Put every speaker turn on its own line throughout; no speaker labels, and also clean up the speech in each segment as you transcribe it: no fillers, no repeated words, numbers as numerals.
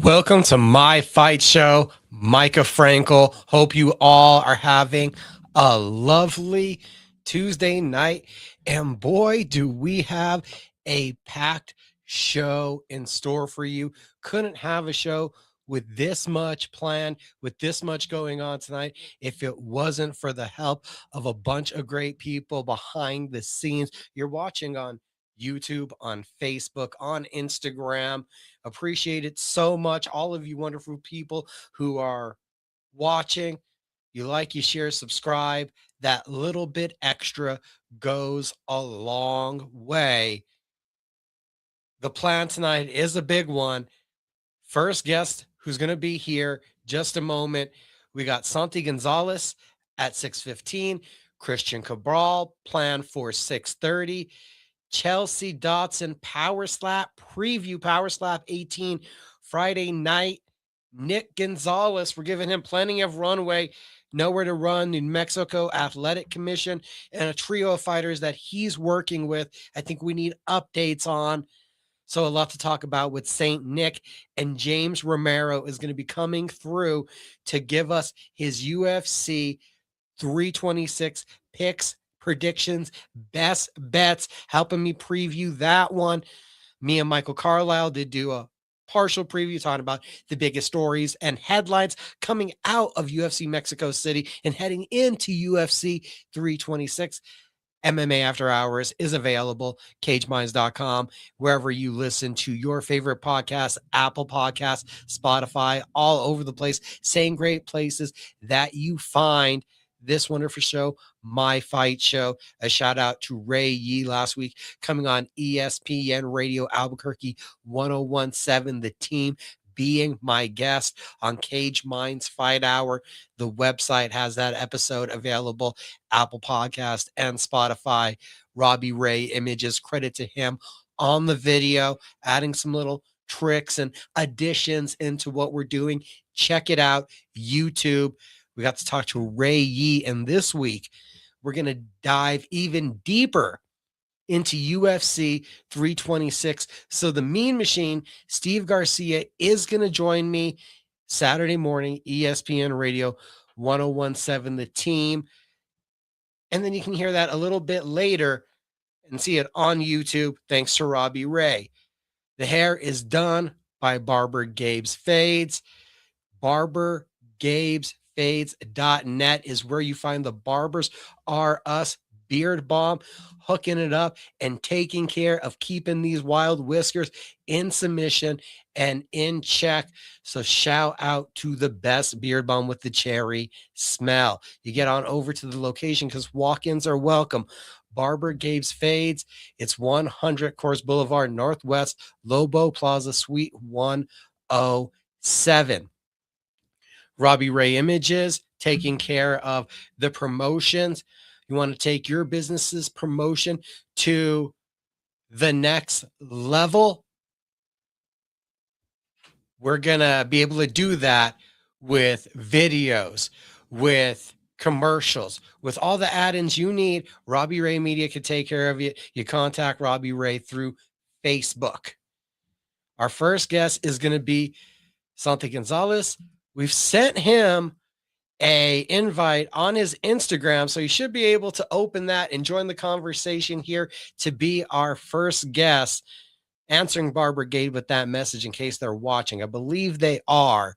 Welcome to my fight show, Mika Frankl. Hope you all are having a lovely Tuesday night. And boy, do we have a packed show in store for you. Couldn't have a show with this much planned, with this much going on tonight, if it wasn't for the help of a bunch of great people behind the scenes. You're watching on YouTube, on Facebook, on Instagram. Appreciate it so much. All of you wonderful people who are watching, you like, you share, subscribe. That little bit extra goes a long way. The plan tonight is a big one. First guest who's going to be here just a moment. We got Santi Gonzalez at 6:15. Cristian Cabral planned for 6:30. Chelsea Dodson Power Slap preview, Power Slap 18 Friday night. Nick Gonzales, we're giving him plenty of runway, nowhere to run. New Mexico Athletic Commission and a trio of fighters that he's working with. I think we need updates on. So a lot to talk about with Saint Nick, and James Romero is going to be coming through to give us his UFC 326 picks, predictions, best bets, helping me preview that one. Me and Michael Carlisle did do a partial preview talking about the biggest stories and headlines coming out of UFC Mexico City and heading into UFC 326. MMA After Hours is available, cageminds.com, wherever you listen to your favorite podcasts, Apple Podcasts, Spotify, all over the place. Same great places that you find this wonderful show, My Fight Show. A shout out to Ray Yee last week, coming on ESPN Radio Albuquerque 1017, the team being my guest on Cage Minds Fight Hour. The website has that episode available, Apple Podcast and Spotify. Robbie Ray Images, credit to him on the video, adding some little tricks and additions into what we're doing. Check it out, YouTube. We got to talk to Ray Yee, and this week we're going to dive even deeper into UFC 326. So the Mean Machine, Steve Garcia, is going to join me Saturday morning, ESPN Radio 1017, the team. And then you can hear that a little bit later and see it on YouTube, thanks to Robbie Ray. The hair is done by Barber Gabe's Fades. BarberGabesFades.net is where you find the Barbers R Us Beard Balm, hooking it up and taking care of keeping these wild whiskers in submission and in check. So shout out to the best beard balm with the cherry smell. You get on over to the location because walk-ins are welcome. Barber Gabe's Fades. It's 100 Course Boulevard Northwest, Lobo Plaza, Suite 107. Robbie Ray Images, taking care of the promotions. You want to take your business's promotion to the next level? We're going to be able to do that with videos, with commercials, with all the add-ins you need. Robbie Ray Media can take care of you. You contact Robbie Ray through Facebook. Our first guest is going to be Santi Gonzalez. We've sent him an invite on his Instagram, so you should be able to open that and join the conversation here to be our first guest, answering Barbara Gabe with that message in case they're watching. I believe they are.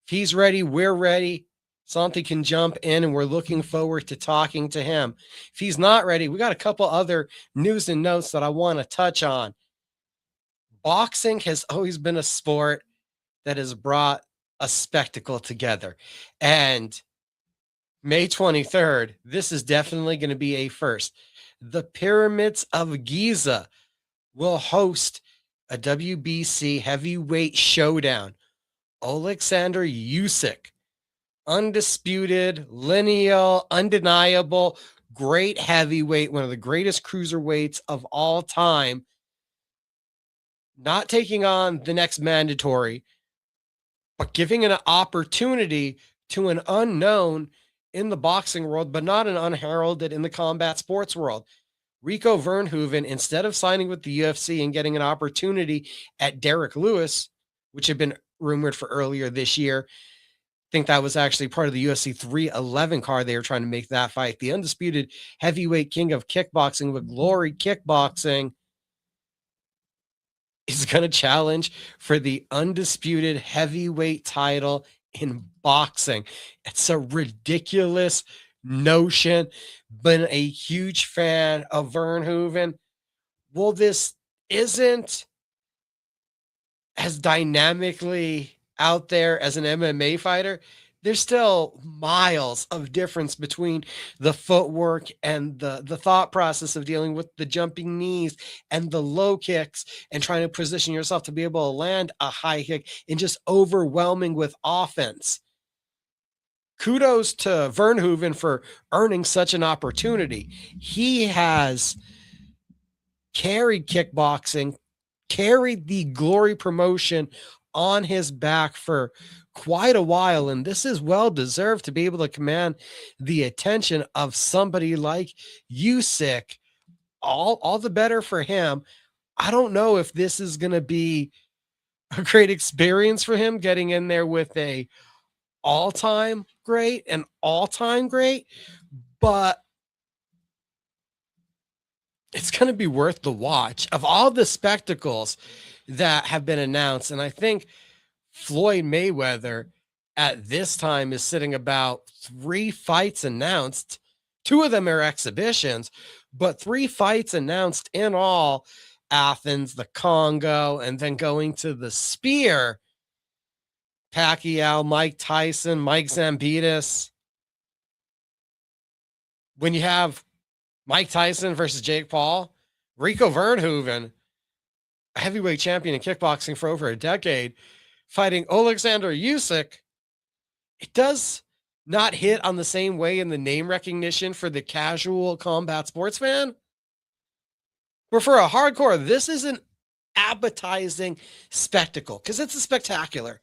If he's ready, we're ready. Santi can jump in, and we're looking forward to talking to him. If he's not ready, we got a couple other news and notes that I want to touch on. Boxing has always been a sport that has brought a spectacle together. And May 23rd, this is definitely going to be a first. The Pyramids of Giza will host a WBC heavyweight showdown. Alexander Usyk, undisputed, lineal, undeniable, great heavyweight, one of the greatest cruiserweights of all time, not taking on the next mandatory, but giving an opportunity to an unknown in the boxing world, but not an unheralded in the combat sports world. Rico Verhoeven, instead of signing with the UFC and getting an opportunity at Derek Lewis, which had been rumored for earlier this year. I think that was actually part of the UFC 311 card. They were trying to make that fight. The undisputed heavyweight king of kickboxing with Glory Kickboxing is going to challenge for the undisputed heavyweight title in boxing. It's a ridiculous notion. Been a huge fan of Verhoeven. Well, this isn't as dynamically out there as an MMA fighter. There's still miles of difference between the footwork and the thought process of dealing with the jumping knees and the low kicks and trying to position yourself to be able to land a high kick and just overwhelming with offense. Kudos to Verhoeven for earning such an opportunity. He has carried kickboxing, carried the Glory promotion on his back for quite a while, and this is well deserved to be able to command the attention of somebody like Usyk. All the better for him. I don't know if this is going to be a great experience for him getting in there with an all-time great, but it's going to be worth the watch of all the spectacles that have been announced. And I think Floyd Mayweather at this time is sitting about 3 fights announced. 2 of them are exhibitions, but 3 fights announced in all. Athens, the Congo, and then going to the Spear. Pacquiao, Mike Tyson, Mike Zambitis. When you have Mike Tyson versus Jake Paul, Rico Verhoeven, a heavyweight champion in kickboxing for over a decade, fighting Alexander Usyk, it does not hit on the same way in the name recognition for the casual combat sports fan. But for a hardcore, this is an appetizing spectacle because it's a spectacular.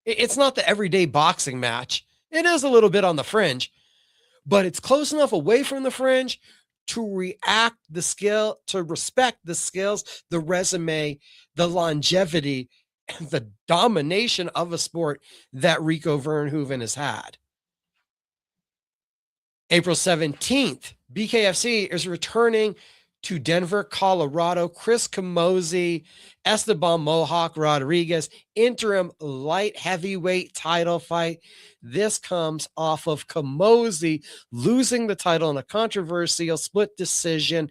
It's not the everyday boxing match. It is a little bit on the fringe, but it's close enough away from the fringe to respect the skills, the resume, the longevity, and the domination of a sport that Rico Verhoeven has had. April 17th, BKFC is returning to Denver, Colorado. Chris Camozzi, Esteban Mohawk Rodriguez, interim light heavyweight title fight. This comes off of Camozzi losing the title in a controversial split decision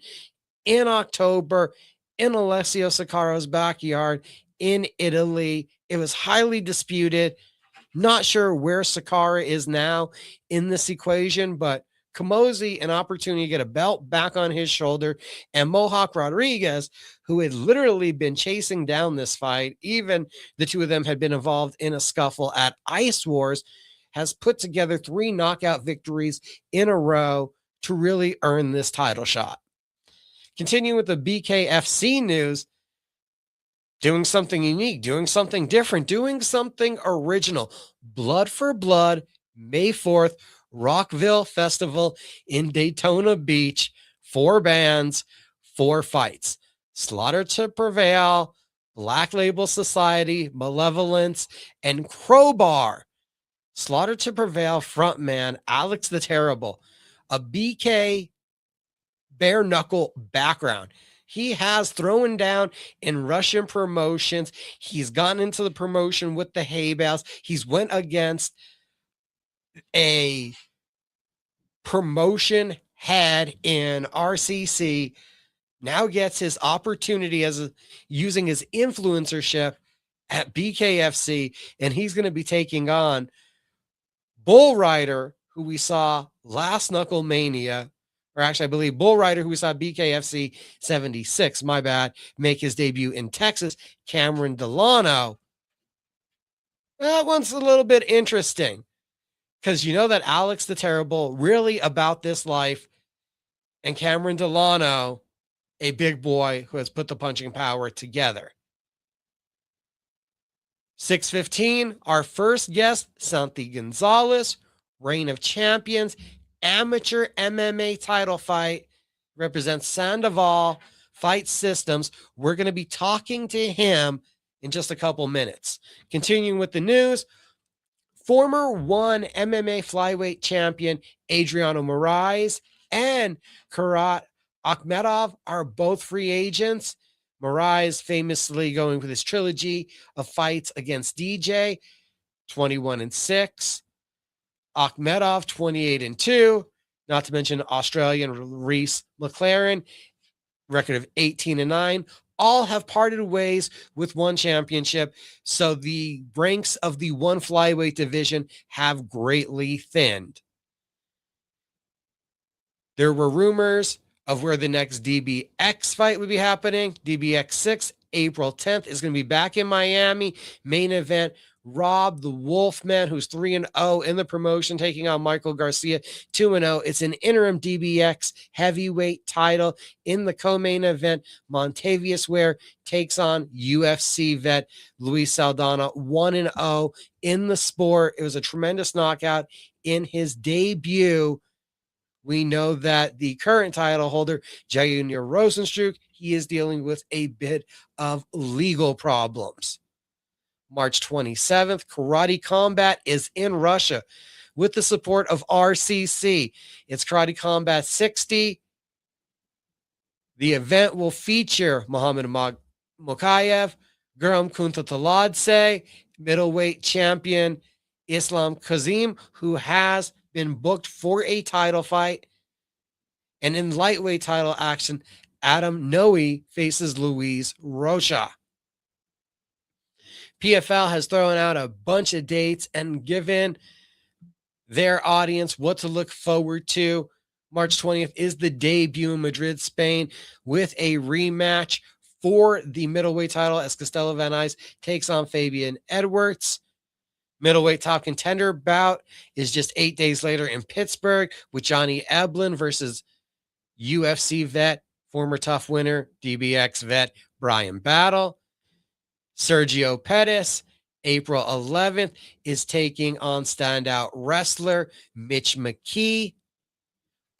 in October in Alessio Saccaro's backyard in Italy. It was highly disputed. Not sure where Saccaro is now in this equation, but Camozzi an opportunity to get a belt back on his shoulder, and Mohawk Rodriguez, who had literally been chasing down this fight, even the two of them had been involved in a scuffle at Ice Wars, has put together 3 knockout victories in a row to really earn this title shot. Continuing with the BKFC news, doing something unique, doing something different, doing something original. Blood for Blood, May 4th, Rockville Festival in Daytona Beach. 4 bands, 4 fights. Slaughter to Prevail, Black Label Society, Malevolence, and Crowbar. Slaughter to Prevail frontman Alex the Terrible, a BK bare knuckle background. He has thrown down in Russian promotions. He's gotten into the promotion with the Haybales. He's went against a promotion head in RCC. Now gets his opportunity using his influencership at BKFC, and he's going to be taking on Bull Rider, who we saw last Knuckle Mania, or actually, I believe Bull Rider, who we saw BKFC 76, my bad, make his debut in Texas, Cameron Delano. That one's a little bit interesting because you know that Alex the Terrible, really about this life, and Cameron Delano, a big boy who has put the punching power together. 6:15, our first guest, Santi Gonzalez, Reign of Champions, amateur MMA title fight, represents Sandoval Fight Systems. We're going to be talking to him in just a couple minutes. Continuing with the news, former one MMA flyweight champion Adriano Moraes and Karat Akhmedov are both free agents. Moraes famously going with his trilogy of fights against DJ, 21-6. Akhmedov, 28-2. Not to mention Australian Reese McLaren, record of 18-9. All have parted ways with one championship, so the ranks of the one flyweight division have greatly thinned. There were rumors of where the next DBX fight would be happening. DBX 6, April 10th, is going to be back in Miami. Main event, Rob the Wolfman, who's 3-0 in the promotion, taking on Michael Garcia, 2-0. It's an interim DBX heavyweight title. In the co-main event, Montavious Ware takes on UFC vet Luis Saldana, 1-0 in the sport. It was a tremendous knockout in his debut. We know that the current title holder, Junior Rosenstruck, he is dealing with a bit of legal problems. March 27th, Karate Combat is in Russia with the support of RCC. It's Karate Combat 60. The event will feature Muhammad Mokayev, Guram Kuntataladze, middleweight champion Islam Kazim, who has been booked for a title fight. And in lightweight title action, Adam Noe faces Luis Rocha. PFL has thrown out a bunch of dates and given their audience what to look forward to. March 20th is the debut in Madrid, Spain, with a rematch for the middleweight title as Costello Van Nuys takes on Fabian Edwards. Middleweight top contender bout is just 8 days later in Pittsburgh with Johnny Eblen versus UFC vet, former tough winner, DBX vet, Brian Battle. Sergio Pettis, April 11th, is taking on standout wrestler Mitch McKee.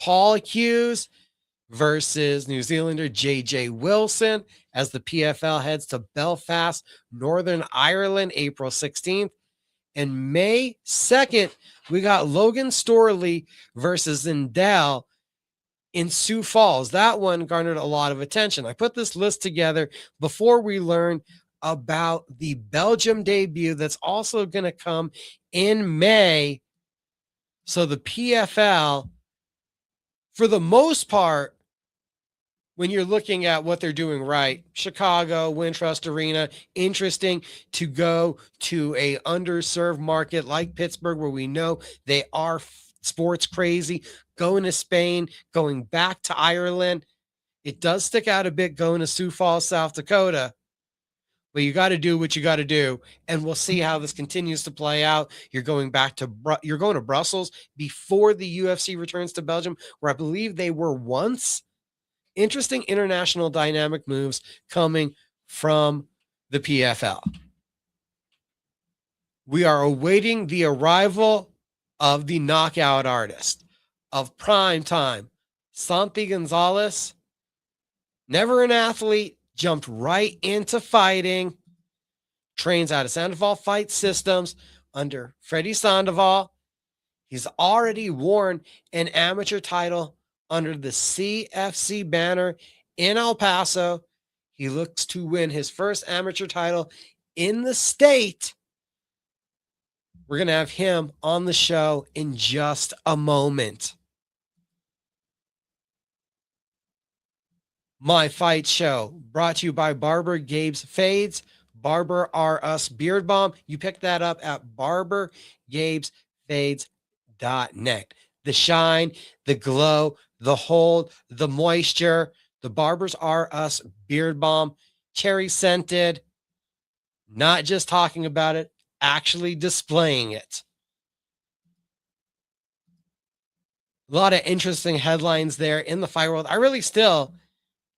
Paul Hughes versus New Zealander JJ Wilson as the PFL heads to Belfast, Northern Ireland, April 16th. And May 2nd, we got Logan Storley versus Zindel in Sioux Falls. That one garnered a lot of attention. I put this list together before we learn about the Belgium debut that's also going to come in May. So the PFL, for the most part, when you're looking at what they're doing right, Chicago, Wintrust Arena, interesting to go to a underserved market like Pittsburgh, where we know they are sports crazy, going to Spain, going back to Ireland. It does stick out a bit going to Sioux Falls, South Dakota, but you got to do what you got to do, and we'll see how this continues to play out. You're going to Brussels before the UFC returns to Belgium, where I believe they were once. Interesting international dynamic moves coming from the PFL. We are awaiting the arrival of the knockout artist of prime time, Santi Gonzalez. Never an athlete, jumped right into fighting, trains out of Sandoval Fight Systems under Freddie Sandoval. He's already won an amateur title under the CFC banner in El Paso. He looks to win his first amateur title in the state. We're going to have him on the show in just a moment. My Fight Show, brought to you by Barber Gabe's Fades. Barber R Us Beard Balm. You pick that up at barbergabesfades.net. The shine, the glow, the hold, the moisture. The Barbers R Us Beard Balm, cherry scented. Not just talking about it, actually displaying it. A lot of interesting headlines there in the fight world. I really still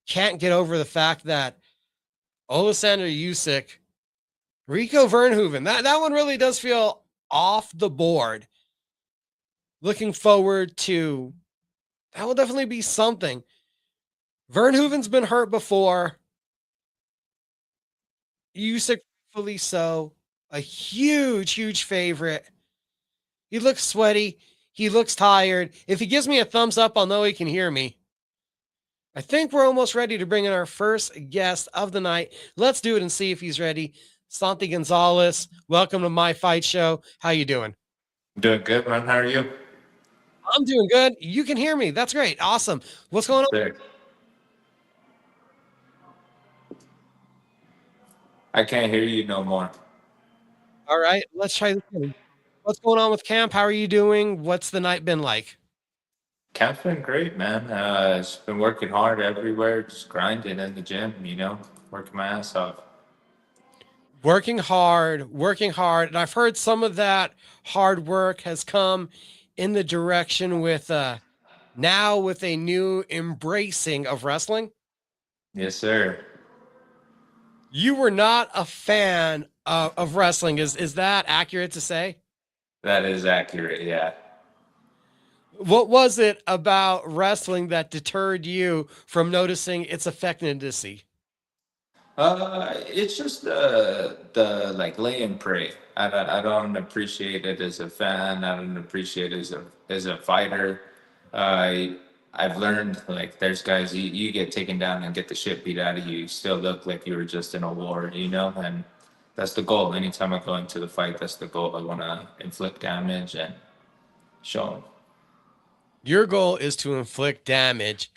can't get over the fact that Oleksandr Usyk, Rico Verhoeven, that one really does feel off the board. Looking forward to, that will definitely be something. Verhoeven's been hurt before. Usyk rightfully so, a huge, huge favorite. He looks sweaty. He looks tired. If he gives me a thumbs up, I'll know he can hear me. I think we're almost ready to bring in our first guest of the night. Let's do it and see if he's ready. Santi Gonzalez, welcome to my fight show. How you doing?
Doing good, man. How are you?
I'm doing good. You can hear me. That's great. Awesome. What's going on?
Sick. I can't hear you no more.
All right, let's try this again. What's going on with camp? How are you doing? What's the night been like?
Camp's been great, man. Just been working hard everywhere, just grinding in the gym, working my ass off.
Working hard. And I've heard some of that hard work has come in the direction with now with a new embracing of wrestling.
Yes, sir.
You were not a fan of wrestling. Is that accurate to say?
That is accurate, yeah.
What was it about wrestling that deterred you from noticing its effectiveness?
It's just the like lay and pray. I don't appreciate it as a fan. I don't appreciate it as a fighter. I I've learned like there's guys you get taken down and get the shit beat out of you. You still look like you were just in a war, and that's the goal. Anytime I go into the fight, that's the goal. I want to inflict damage and show them.
Your goal is to inflict damage.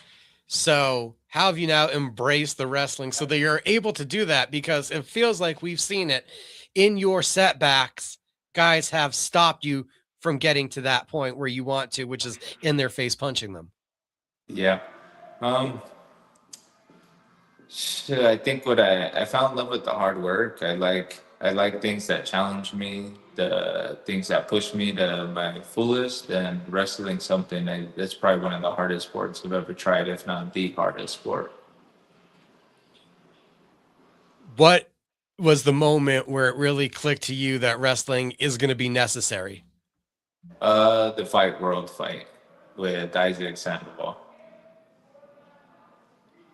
So, how have you now embraced the wrestling so that you're able to do that? Because it feels like we've seen it in your setbacks. Guys have stopped you from getting to that point where you want to, which is in their face punching them.
Yeah. Um, Shit, I think what I fell in love with the hard work. I like things that challenge me, the things that push me to my fullest, and wrestling something that's probably one of the hardest sports I've ever tried, if not the hardest sport.
What was the moment where it really clicked to you that wrestling is going to be necessary?
The Fight World fight with Isaac Sandoval.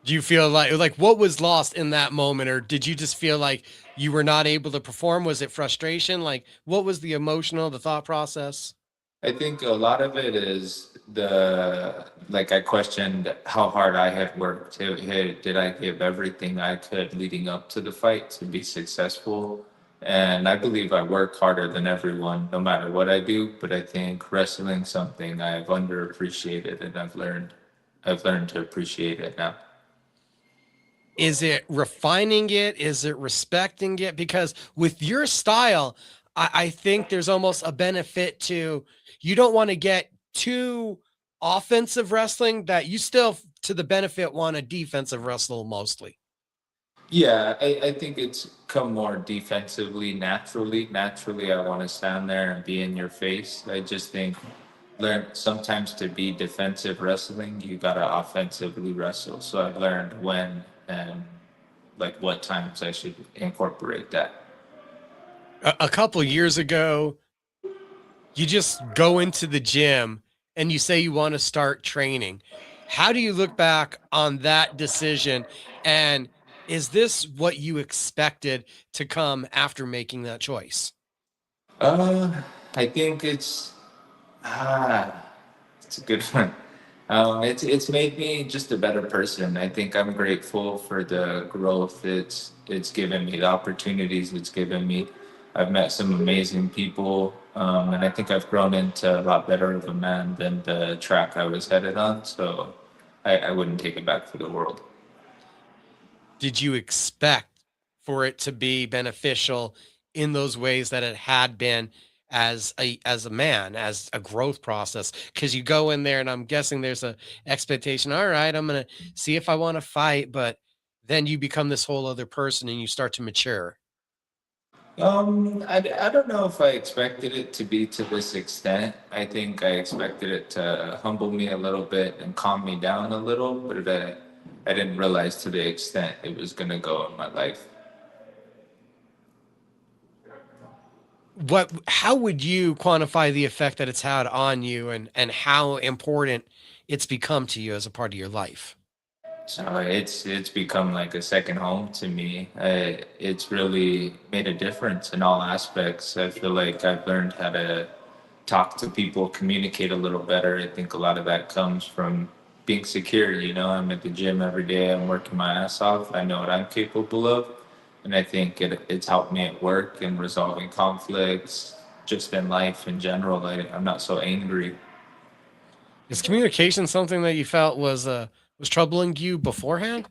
Do you feel like what was lost in that moment, or did you just feel like you were not able to perform? Was it frustration? Like, what was the emotional, the thought process?
I think a lot of it is I questioned how hard I had worked. Hey, did I give everything I could leading up to the fight to be successful? And I believe I work harder than everyone, no matter what I do. But I think wrestling something I've underappreciated, and I've learned to appreciate it now.
Is it refining it? Is it respecting it? Because with your style, I think there's almost a benefit to you don't want to get too offensive wrestling that you still to the benefit want a defensive wrestle mostly.
Yeah, I think it's come more defensively naturally. Naturally, I want to stand there and be in your face. I just think learn sometimes to be defensive wrestling, you gotta offensively wrestle. So I've learned when and like what times I should incorporate that.
A couple years ago, you just go into the gym and you say you want to start training. How do you look back on that decision? And is this what you expected to come after making that choice?
Uh, I think ah, it's a good one. It's made me just a better person. I think I'm grateful for the growth it's given me, the opportunities it's given me. I've met some amazing people, and I think I've grown into a lot better of a man than the track I was headed on. So I wouldn't take it back for the world.
Did you expect for it to be beneficial in those ways that it had been as a man, as a growth process? Because you go in there and I'm guessing there's a expectation, all right, I'm gonna see if I want to fight, but then you become this whole other person and you start to mature.
I don't know if I expected it to be to this extent. I think I expected it to humble me a little bit and calm me down a little, but I didn't realize to the extent it was gonna go in my life.
What how would you quantify the effect that it's had on you and how important it's become to you as a part of your life?
So it's become like a second home to me. It's really made a difference in all aspects. I feel like I've learned how to talk to people, communicate a little better. I think a lot of that comes from being secure. You know, I'm at the gym every day. I'm working my ass off. I know what I'm capable of, and I think it's helped me at work and resolving conflicts, just in life in general. I'm not so angry.
Is communication something that you felt was troubling you beforehand?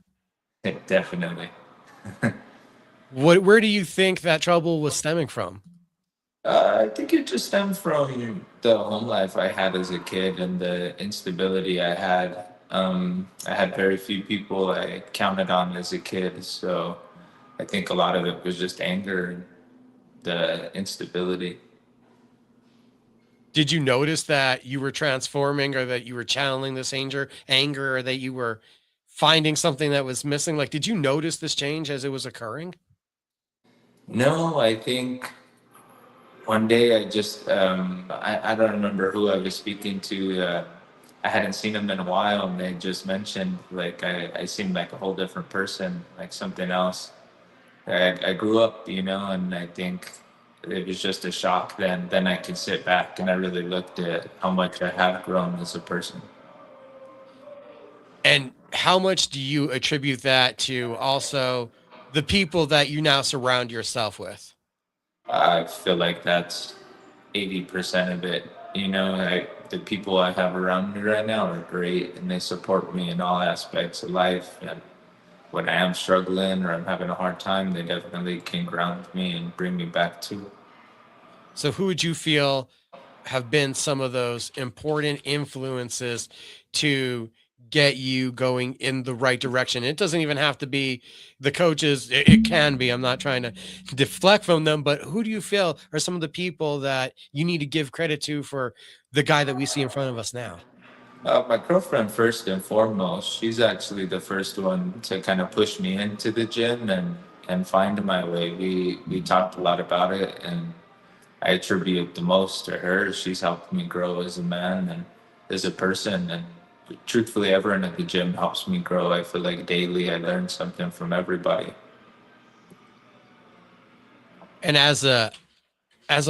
Definitely.
Where do you think that trouble was stemming from?
I think it just stemmed from the home life I had as a kid and the instability I had. I had very few people I counted on as a kid, so I think a lot of it was just anger and the instability.
Did you notice that you were transforming or that you were channeling this anger or that you were finding something that was missing? Like, did you notice this change as it was occurring?
No, I think one day I don't remember who I was speaking to. I hadn't seen him in a while, and they just mentioned like I seemed like a whole different person, like something else. I grew up, you know, and I think it was just a shock then. Then I could sit back and I really looked at how much I have grown as a person.
And how much do you attribute that to also the people that you now surround yourself with?
I feel like that's 80% of it. You know, the people I have around me right now are great and they support me in all aspects of life. And when I am struggling or I'm having a hard time, they definitely can ground me and bring me back to it.
So, who would you feel have been some of those important influences to get you going in the right direction? It doesn't even have to be the coaches. It can be. I'm not trying to deflect from them, but who do you feel are some of the people that you need to give credit to for the guy that we see in front of us now?
My girlfriend, first and foremost, she's actually the first one to kind of push me into the gym and find my way. We talked a lot about it, and I attribute the most to her. She's helped me grow as a man and as a person, and truthfully, everyone at the gym helps me grow. I feel like daily I learn something from everybody.
And as a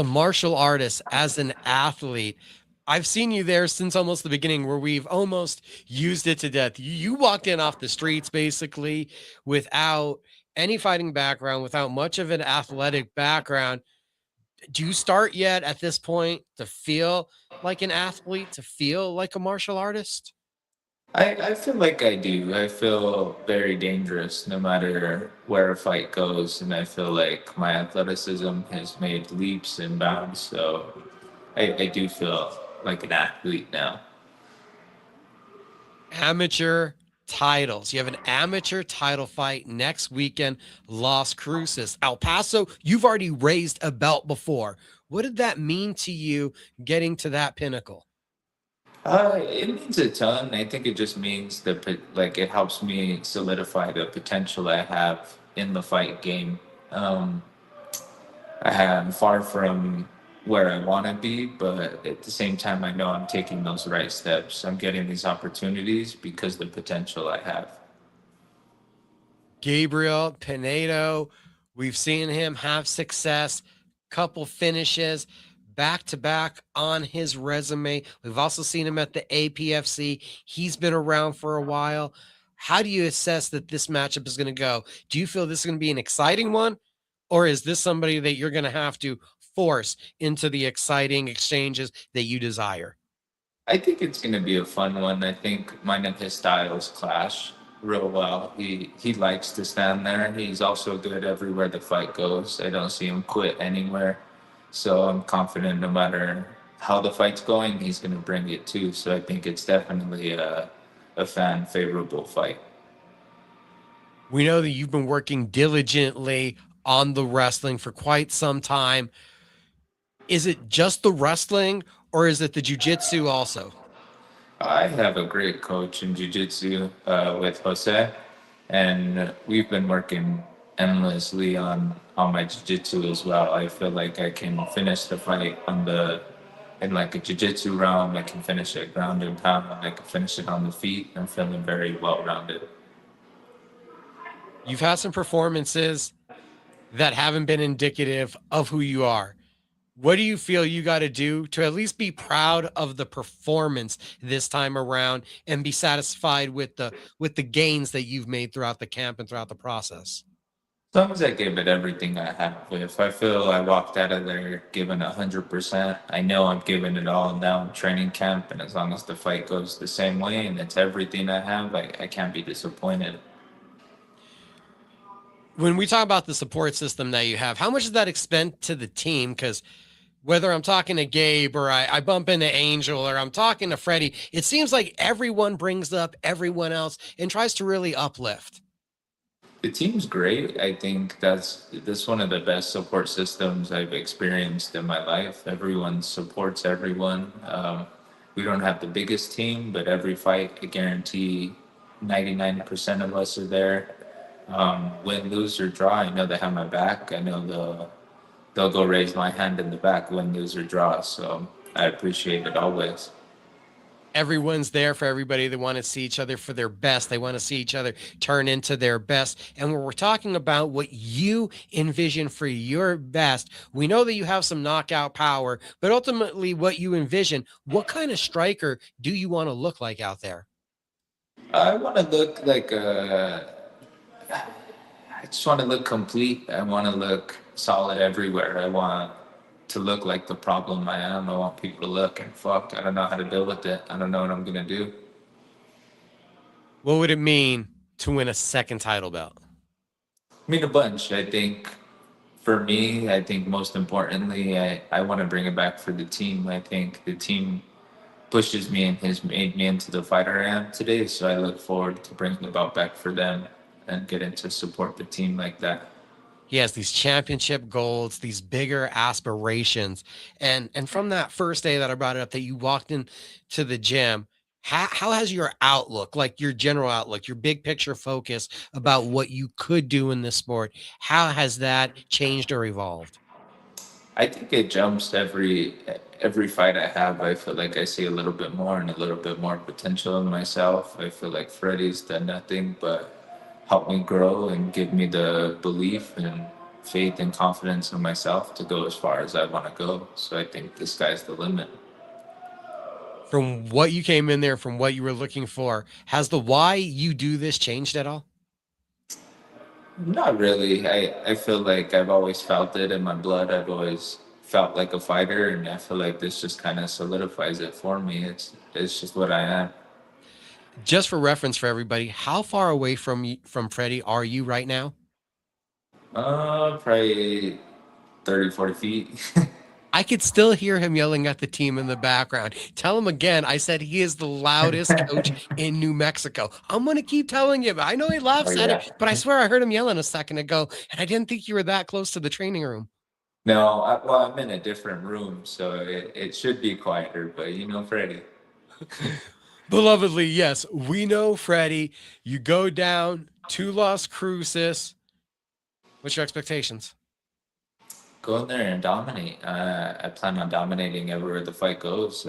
martial artist, as an athlete, I've seen you there since almost the beginning where we've almost used it to death. You walked in off the streets basically without any fighting background, without much of an athletic background. Do you start yet at this point to feel like an athlete, to feel like a martial artist?
I feel like I do. I feel very dangerous no matter where a fight goes, and I feel like my athleticism has made leaps and bounds. So I do feel like an athlete now.
Amateur titles. You have an amateur title fight next weekend, Las Cruces. El Paso, you've already raised a belt before. What did that mean to you getting to that pinnacle?
It means a ton. I think it just means like it helps me solidify the potential I have in the fight game. Um, I am far from where I want to be, but at the same time, I know I'm taking those right steps. I'm getting these opportunities because the potential I have.
Gabriel Pinedo, we've seen him have success, couple finishes back to back on his resume. We've also seen him at the APFC. He's been around for a while. How do you assess that this matchup is going to go? Do you feel this is going to be an exciting one, or is this somebody that you're going to have to force into the exciting exchanges that you desire?
I think it's going to be a fun one. I think mine and his styles clash real well. He likes to stand there. He's also good everywhere the fight goes. I don't see him quit anywhere. So I'm confident no matter how the fight's going, he's going to bring it too. So I think it's definitely a fan favorable fight.
We know that you've been working diligently on the wrestling for quite some time. Is it just the wrestling or is it the jujitsu also?
I have a great coach in jiu-jitsu with Jose, and we've been working endlessly on my jiu-jitsu as well. I feel like I can finish the fight in like a jiu-jitsu round. I can finish it ground and pound. I can finish it on the feet. I'm feeling very well-rounded.
You've had some performances that haven't been indicative of who you are. What do you feel you got to do to at least be proud of the performance this time around and be satisfied with the gains that you've made throughout the camp and throughout the process?
As long as I give it everything I have, if I feel I walked out of there giving 100%, I know I'm giving it all now in training camp. And as long as the fight goes the same way and it's everything I have, I can't be disappointed.
When we talk about the support system that you have, how much does that expend to the team? Because whether I'm talking to Gabe or I bump into Angel or I'm talking to Freddie, it seems like everyone brings up everyone else and tries to really uplift.
The team's great. I think that's one of the best support systems I've experienced in my life. Everyone supports everyone. We don't have the biggest team, but every fight, I guarantee 99% of us are there. Win, lose, or draw, I know they have my back. I know they'll go raise my hand in the back, win, lose, or draw. So I appreciate it always.
Everyone's there for everybody. They want to see each other for their best. They want to see each other turn into their best. And when we're talking about what you envision for your best, we know that you have some knockout power, but ultimately what you envision, what kind of striker do you want to look like out there?
I want to look like I just want to look complete. I want to look solid everywhere. I want to look like the problem I am. I want people to look and fuck. I don't know how to deal with it. I don't know what I'm gonna do.
What would it mean to win a second title belt?
I mean, a bunch. I think for me, I think most importantly, I want to bring it back for the team. I think the team pushes me and has made me into the fighter I am today. So I look forward to bringing the belt back for them and getting to support the team like that.
He has these championship goals, these bigger aspirations. And from that first day that I brought it up that you walked into the gym, how has your outlook, like your general outlook, your big picture focus about what you could do in this sport, how has that changed or evolved?
I think it jumps every fight I have. I feel like I see a little bit more and a little bit more potential in myself. I feel like Freddie's done nothing but help me grow and give me the belief and faith and confidence in myself to go as far as I want to go. So I think the sky's the limit.
From what you came in there, from what you were looking for, has the why you do this changed at all?
Not really. I feel like I've always felt it in my blood. I've always felt like a fighter, and I feel like this just kind of solidifies it for me. It's just what I am.
Just for reference for everybody, how far away from Freddie are you right now?
Probably 30, 40 feet.
I could still hear him yelling at the team in the background. Tell him again. I said he is the loudest coach in New Mexico. I'm going to keep telling him. I know he
Oh
laughs at
yeah.
it, but I swear I heard him yelling a second ago, and I didn't think you were that close to the training room.
No, well, I'm in a different room, so it should be quieter. But you know, Freddie,
Belovedly, yes, we know Freddie. You go down to Las Cruces. What's your expectations?
go in there and dominate. I plan on dominating everywhere the fight goes.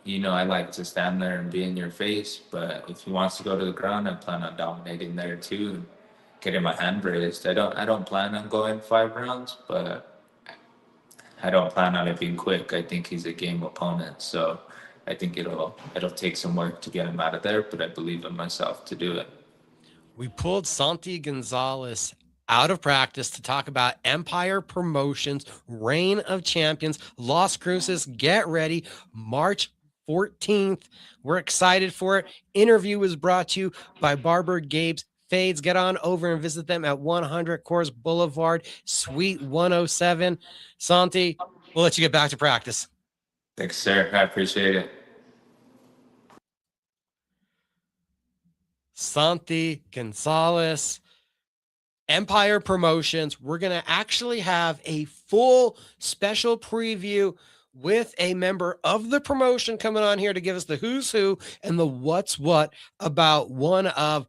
You know, I like to stand there and be in your face, but if he wants to go to the ground, I plan on dominating there too, and getting my hand raised. I don't plan on going 5 rounds, but I don't plan on it being quick. I think he's a game opponent, so I think it'll take some work to get him out of there, but I believe in myself to do it.
We pulled Santi Gonzalez out of practice to talk about Empire Promotions, Reign of Champions, Las Cruces. Get ready, March 14th. We're excited for it. Interview was brought to you by Barber Gabe's Fades. Get on over and visit them at 100 Course Boulevard, Suite 107. Santi, we'll let you get back to practice.
Thanks, sir. I appreciate it.
Santi Gonzalez, Empire Promotions. We're going to actually have a full special preview with a member of the promotion coming on here to give us the who's who and the what's what about one of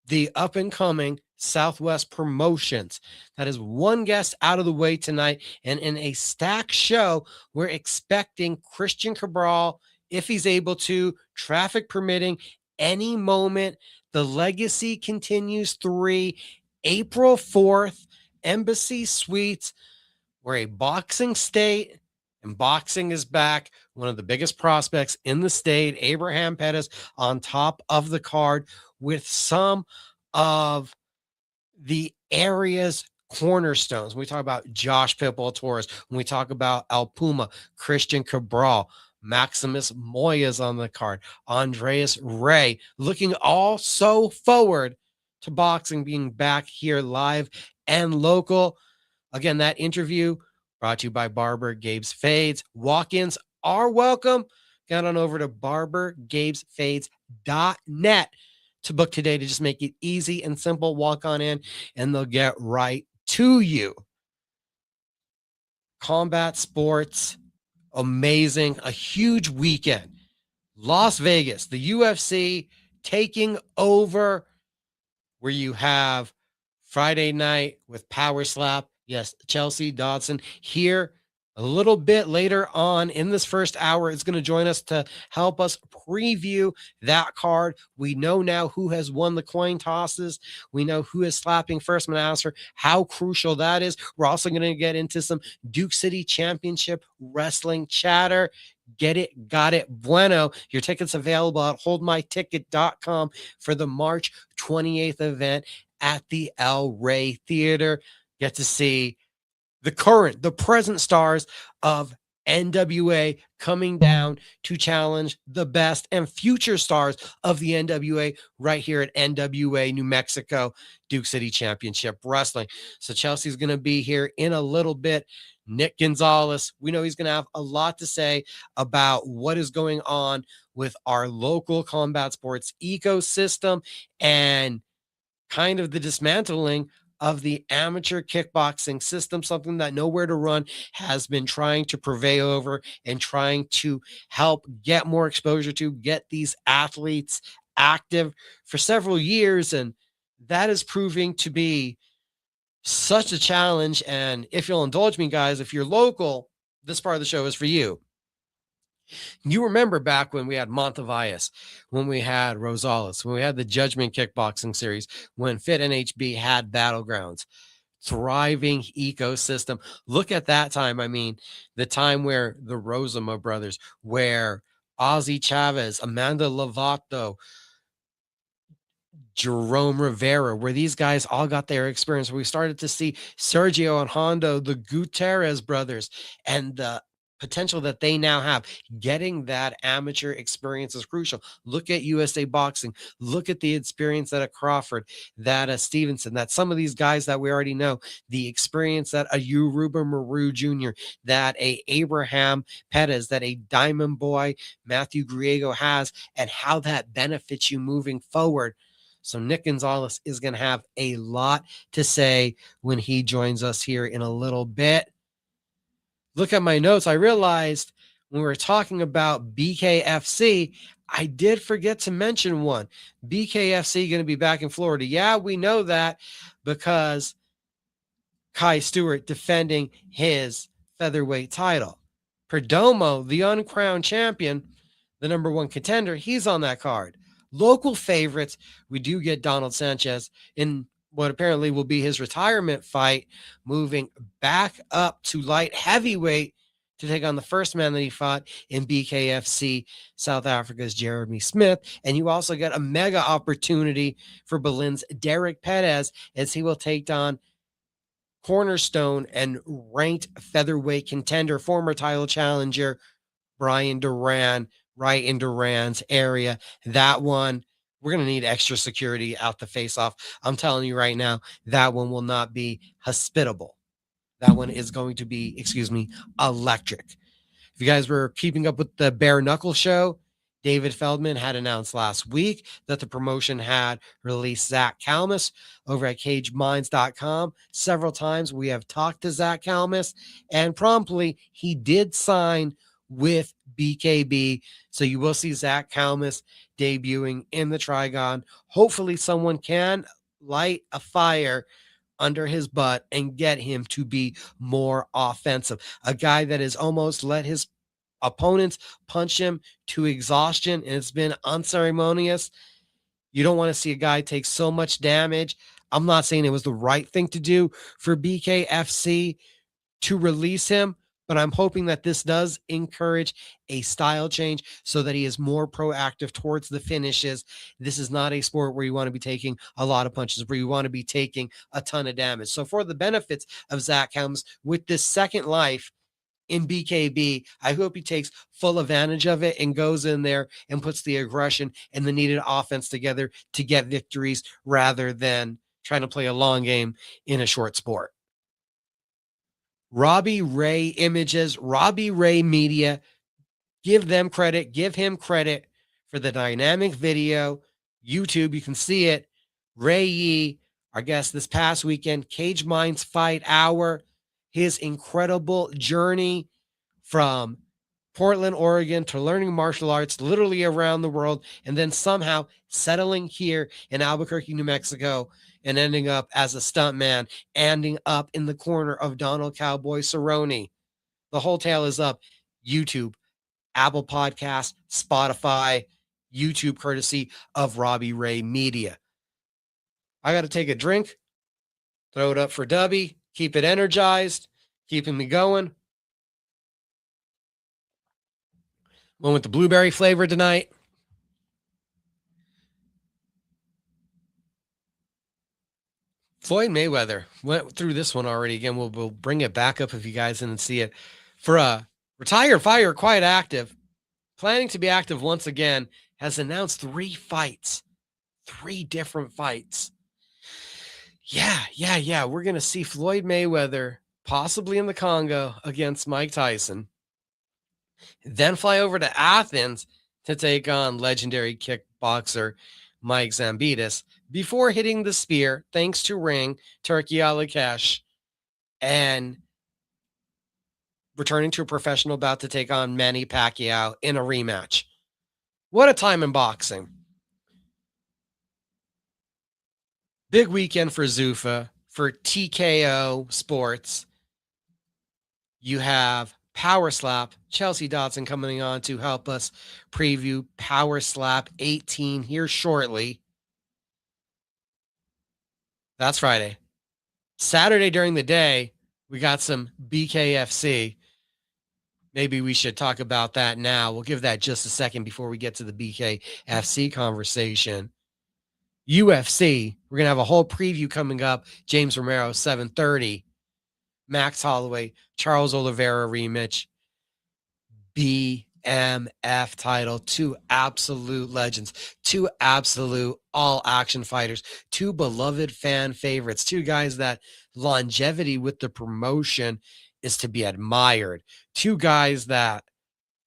the up and coming Southwest promotions. That is one guest out of the way tonight. And in a stacked show, we're expecting Cristian Cabral, if he's able to, traffic permitting, any moment. The Legacy continues 3. April 4th, Embassy Suites. We're a boxing state, and boxing is back. One of the biggest prospects in the state, Abraham Pettis, on top of the card with some of the area's cornerstones. When we talk about Josh Pitbull Torres, when we talk about El Puma, Cristian Cabral, Maximus Moya's on the card, Andreas Ray, looking all so forward to boxing being back here live and local. Again, that interview brought to you by Barber Gabe's Fades. Walk-ins are welcome. Get on over to barbergabesfades.net to book today, to just make it easy and simple. Walk on in and they'll get right to you. Combat sports, amazing. A huge weekend. Las Vegas, the UFC taking over, where you have Friday night with Power Slap. Yes, Chelsea Dodson here a little bit later on in this first hour is going to join us to help us preview that card. We know now who has won the coin tosses. We know who is slapping first. I'm going to ask her how crucial that is. We're also going to get into some Duke City Championship wrestling chatter. Get it, got it, bueno. Your tickets available at holdmyticket.com for the March 28th event at the El Rey Theater. Get to see the present stars of NWA coming down to challenge the best and future stars of the NWA right here at NWA New Mexico Duke City Championship Wrestling. So Chelsea's going to be here in a little bit. Nick Gonzales, we know he's going to have a lot to say about what is going on with our local combat sports ecosystem and kind of the dismantling of the amateur kickboxing system, something that Nowhere to Run has been trying to prevail over and trying to help get more exposure to, get these athletes active for several years. And that is proving to be such a challenge. And if you'll indulge me, guys, if you're local, this part of the show is for you. You remember back when we had Montevias, when we had Rosales, when we had the Judgment Kickboxing Series, when Fit NHB had Battlegrounds, thriving ecosystem. Look at that time. I mean, the time where the Rosama brothers, where Ozzy Chavez, Amanda Lovato, Jerome Rivera, where these guys all got their experience. We started to see Sergio and Hondo, the Gutierrez brothers, and the potential that they now have. Getting that amateur experience is crucial. Look at USA Boxing. Look at the experience that a Crawford, that a Stevenson, that some of these guys that we already know, the experience that a Uruba Maru Jr., that a Abraham Pettis, that a Diamond Boy Matthew Griego has, and how that benefits you moving forward. So Nick Gonzales is going to have a lot to say when he joins us here in a little bit. Look at my notes. I realized when we were talking about BKFC, I did forget to mention one. BKFC going to be back in Florida. Yeah, we know that because Kai Stewart defending his featherweight title. Perdomo, the uncrowned champion, the number one contender, he's on that card. Local favorites, we do get Donald Sanchez in what apparently will be his retirement fight, moving back up to light heavyweight to take on the first man that he fought in BKFC, South Africa's Jeremy Smith. And you also get a mega opportunity for Berlin's Derek Perez as he will take on cornerstone and ranked featherweight contender, former title challenger Brian Duran, right in Duran's area. That one, we're going to need extra security out the face-off. I'm telling you right now, that one will not be hospitable. That one is going to be, electric. If you guys were keeping up with the Bare Knuckle show, David Feldman had announced last week that the promotion had released Zach Kalmus over at cageminds.com. Several times we have talked to Zach Kalmus, and promptly he did sign with BKB. So you will see Zach Kalmus debuting in the Trigon. Hopefully someone can light a fire under his butt and get him to be more offensive. A guy that has almost let his opponents punch him to exhaustion, and it's been unceremonious. You don't want to see a guy take so much damage. I'm not saying it was the right thing to do for BKFC to release him, but I'm hoping that this does encourage a style change so that he is more proactive towards the finishes. This is not a sport where you want to be taking a lot of punches, where you want to be taking a ton of damage. So for the benefits of Zach Helms with this second life in BKB, I hope he takes full advantage of it and goes in there and puts the aggression and the needed offense together to get victories rather than trying to play a long game in a short sport. Robbie Ray Images, Robbie Ray Media, give them credit, give him credit for the dynamic video. YouTube, you can see it. Ray Yee, our guest this past weekend, Cage Minds Fight Hour, his incredible journey from Portland, Oregon to learning martial arts literally around the world, and then somehow settling here in Albuquerque, New Mexico, and ending up as a stuntman, ending up in the corner of Donald Cowboy Cerrone. The whole tale is up. YouTube, Apple Podcasts, Spotify, YouTube, courtesy of Robbie Ray Media. I got to take a drink, throw it up for Dubby, keep it energized, keeping me going. Went with the blueberry flavor tonight. Floyd Mayweather went through this one already. Again, we'll bring it back up if you guys didn't see it. For a retired fighter, quite active, planning to be active once again, has announced 3 fights, 3 different fights. Yeah. We're going to see Floyd Mayweather possibly in the Congo against Mike Tyson. Then fly over to Athens to take on legendary kickboxer Mike Zambitis before hitting the spear, thanks to Ring, Turkey Alakesh, and returning to a professional bout to take on Manny Pacquiao in a rematch. What a time in boxing. Big weekend for Zuffa, for TKO Sports. You have Power Slap, Chelsea Dodson coming on to help us preview Power Slap 18 here shortly. That's Friday. Saturday during the day, we got some BKFC. Maybe we should talk about that now. We'll give that just a second before we get to the BKFC conversation. UFC, we're going to have a whole preview coming up. James Romero, 7:30. Max Holloway, Charles Oliveira rematch. BMF title. 2 absolute legends. 2 absolute all-action fighters. 2 beloved fan favorites. 2 guys that longevity with the promotion is to be admired. 2 guys that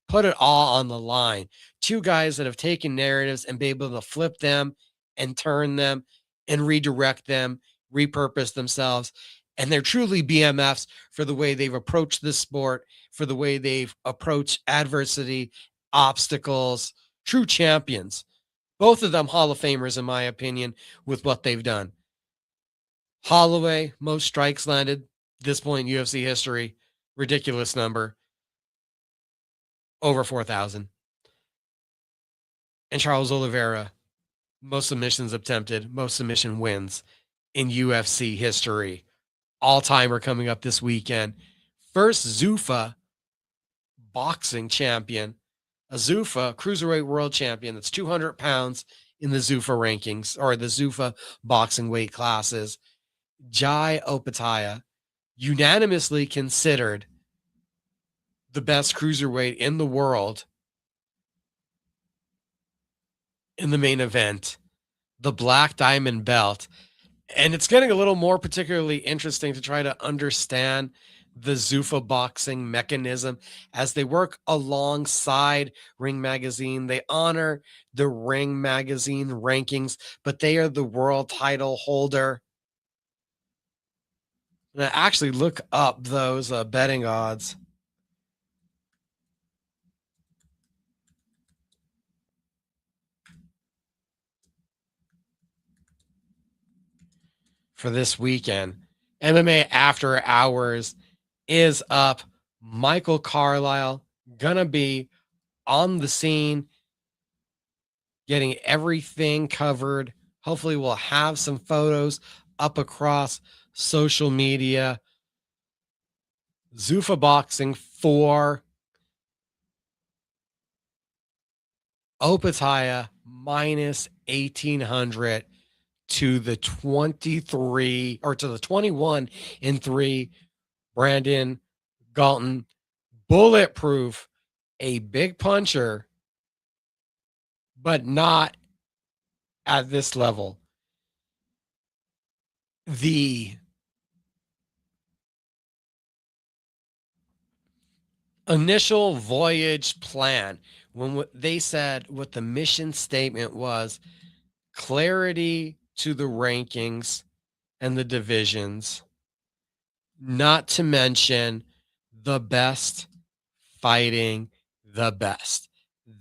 put it all on the line. 2 guys that have taken narratives and been able to flip them and turn them and redirect them, repurpose themselves. And they're truly BMFs for the way they've approached this sport, for the way they've approached adversity, obstacles, true champions. Both of them Hall of Famers, in my opinion, with what they've done. Holloway, most strikes landed this point in UFC history. Ridiculous number. Over 4,000. And Charles Oliveira, most submissions attempted, most submission wins in UFC history. All-timer coming up this weekend. First Zuffa boxing champion, a Zuffa cruiserweight world champion that's 200 pounds in the Zuffa rankings, or the Zuffa boxing weight classes. Jai Opetaia, unanimously considered the best cruiserweight in the world in the main event, the Black Diamond belt. And it's getting a little more particularly interesting to try to understand the Zuffa boxing mechanism as they work alongside Ring Magazine. They honor the Ring Magazine rankings, but they are the world title holder. And I actually look up those betting odds. For this weekend. MMA After Hours is up. Michael Carlisle gonna be on the scene, getting everything covered. Hopefully we'll have some photos up across social media. Zuffa Boxing for Opataya minus 1800 to the 23 or to the 21 and 3. Brandon Galton, bulletproof, a big puncher, but not at this level. The initial voyage plan, when they said what the mission statement was, clarity to the rankings and the divisions, not to mention the best fighting the best.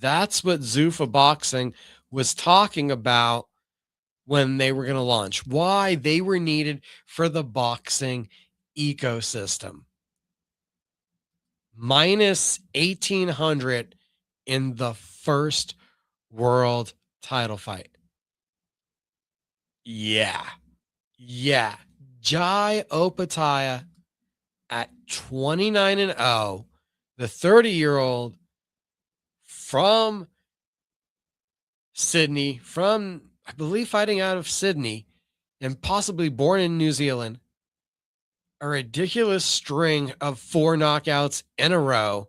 That's what Zuffa Boxing was talking about when they were going to launch, why they were needed for the boxing ecosystem. Minus 1800 in the first world title fight. Yeah. Yeah. Jai Opataya at 29 and 0, the 30-year-old from Sydney, from, I believe, fighting out of Sydney and possibly born in New Zealand. A ridiculous string of 4 knockouts in a row.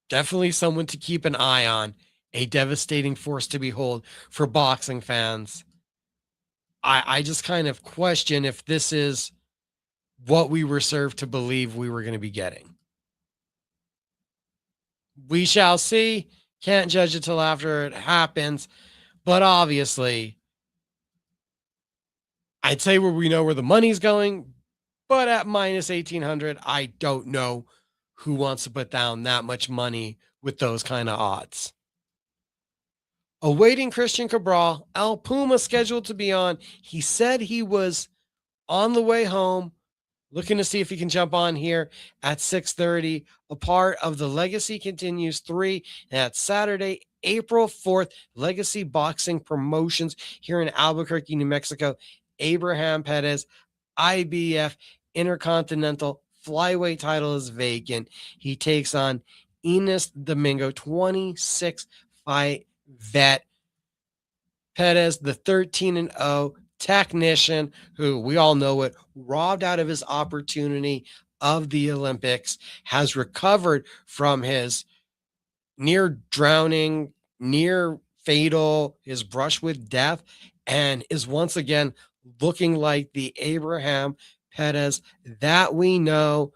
Definitely someone to keep an eye on. A devastating force to behold for boxing fans. I just kind of question if this is what we were served to believe we were going to be getting. We shall see. Can't judge it till after it happens. But obviously, I'd say where we know where the money's going. But at minus 1800, I don't know who wants to put down that much money with those kind of odds. Awaiting Cristian Cabral, El Puma scheduled to be on. He said he was on the way home, looking to see if he can jump on here at 6:30. A part of the Legacy Continues 3. And that's Saturday, April 4th. Legacy Boxing Promotions here in Albuquerque, New Mexico. Abraham Perez, IBF Intercontinental Flyweight title is vacant. He takes on Enos Domingo, 26 fight vet. Perez, the 13 and 0 technician, who we all know it, robbed out of his opportunity of the Olympics, has recovered from his near drowning, near fatal, his brush with death, and is once again looking like the Abraham Perez that we know.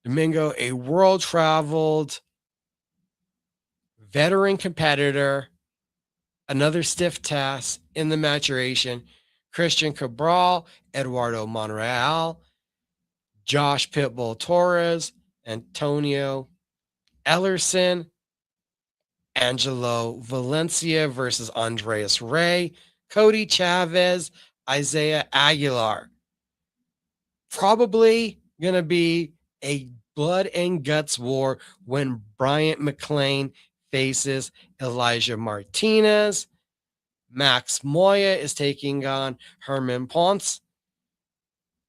Domingo, a world traveled veteran competitor, another stiff task in the maturation. Cristian Cabral, Eduardo Monreal, Josh Pitbull Torres, Antonio Ellerson, Angelo Valencia versus Andreas Ray, Cody Chavez, Isaiah Aguilar. Probably going to be a blood and guts war when Bryant McLean faces Elijah Martinez. Max Moya is taking on Herman Ponce.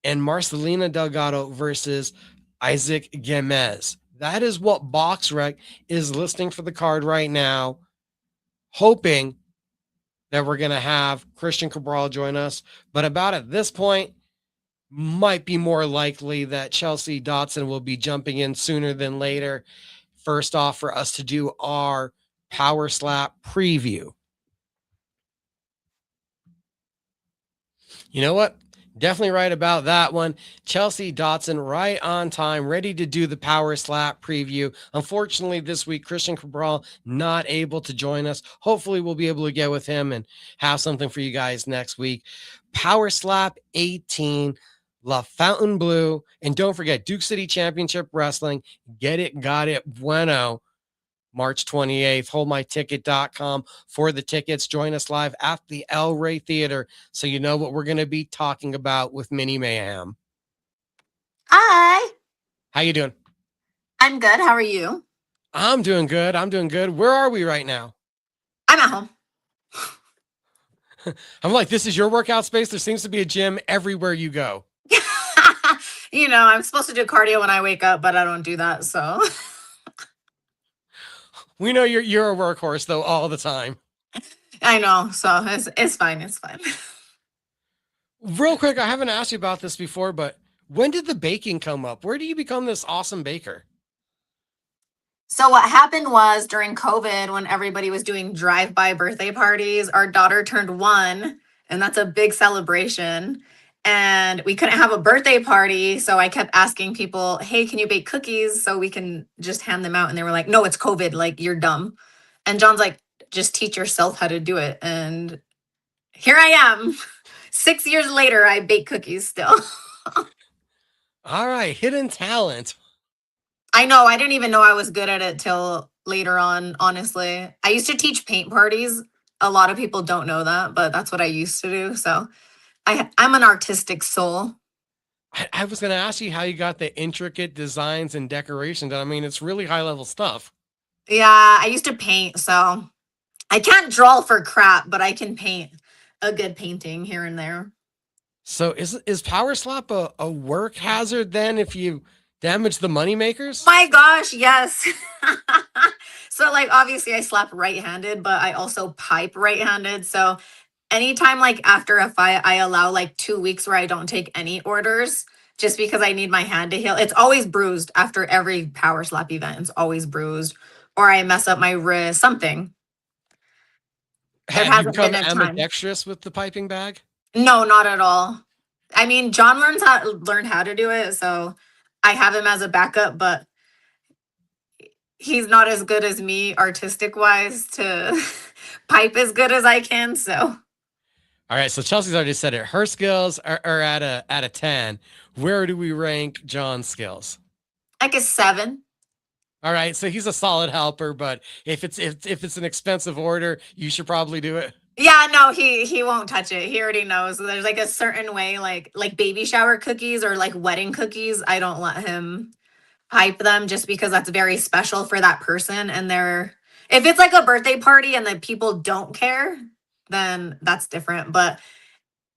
And Marcelina Delgado versus Isaac Gemez. That is what BoxRec is listing for the card right now, hoping that we're going to have Cristian Cabral join us. But about at this point, might be more likely that Chelsea Dodson will be jumping in sooner than later. First off, for us to do our Power Slap preview. You know what? Definitely right about that one. Chelsea Dodson right on time, ready to do the Power Slap preview. Unfortunately, this week, Cristian Cabral not able to join us. Hopefully, we'll be able to get with him and have something for you guys next week. Power Slap 18, La Fontainebleau. And don't forget, Duke City Championship Wrestling. Get it, got it, bueno. March 28th, holdmyticket.com for the tickets. Join us live at the El Rey Theater so you know what we're going to be talking about with Mini Mayhem.
Hi.
How you doing?
I'm good. How are you?
I'm doing good. I'm doing good. Where are we right now?
I'm at home.
I'm like, this is your workout space. There seems to be a gym everywhere you go.
I'm supposed to do cardio when I wake up, but I don't do that. So
We know you're a workhorse though all the time.
I know. So it's fine. It's fine.
Real quick, I haven't asked you about this before, but when did the baking come up? Where do you become this awesome baker?
So what happened was during COVID, when everybody was doing drive-by birthday parties, our daughter turned 1, and that's a big celebration. And we couldn't have a birthday party, so I kept asking people, "Hey, can you bake cookies so we can just hand them out?" And they were like, "No, it's COVID. Like you're dumb." And John's like, "Just teach yourself how to do it." And here I am. 6 years later, I bake cookies still.
All right, hidden talent.
I know. I didn't even know I was good at it till later on, honestly. I used to teach paint parties. A lot of people don't know that, but that's what I used to do. So I'm an artistic soul.
I was going to ask you how you got the intricate designs and decorations. I mean, it's really high level stuff.
Yeah, I used to paint. So I can't draw for crap, but I can paint a good painting here and there.
So is power slap a work hazard then if you damage the money makers?
My gosh, yes. So like obviously I slap right-handed, but I also pipe right-handed. So anytime like after a fight, I allow like 2 weeks where I don't take any orders just because I need my hand to heal. It's always bruised after every power slap event. It's always bruised, or I mess up my wrist, something. There
Have you
hasn't been
become
a time.
ambidextrous with the piping bag?
No, not at all. I mean, John learned how to do it, so I have him as a backup, but he's not as good as me artistic wise to pipe as good as I can. So
All right, so Chelsea's already said it. Her skills are at a 10. Where do we rank John's skills?
like a 7.
All right, so he's a solid helper, but if it's an expensive order, you should probably do it.
Yeah, no, he won't touch it. He already knows. There's like a certain way, like baby shower cookies or like wedding cookies. I don't let him hype them just because that's very special for that person. And if it's like a birthday party and the people don't care, then that's different. But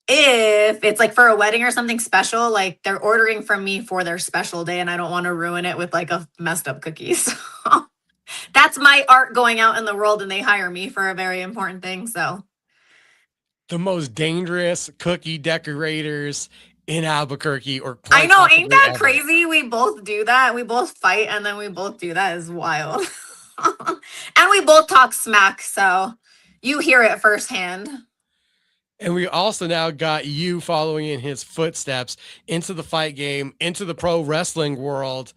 if it's like for a wedding or something special, like they're ordering from me for their special day and I don't want to ruin it with like a messed up cookie. So that's my art going out in the world and they hire me for a very important thing. So
The most dangerous cookie decorators in Albuquerque or
I
quite
know, ain't
possibly
that
ever.
crazy? We both do that. We both fight and then we both do that is wild. And we both talk smack, so you hear it firsthand.
And we also now got you following in his footsteps into the fight game, into the pro wrestling world.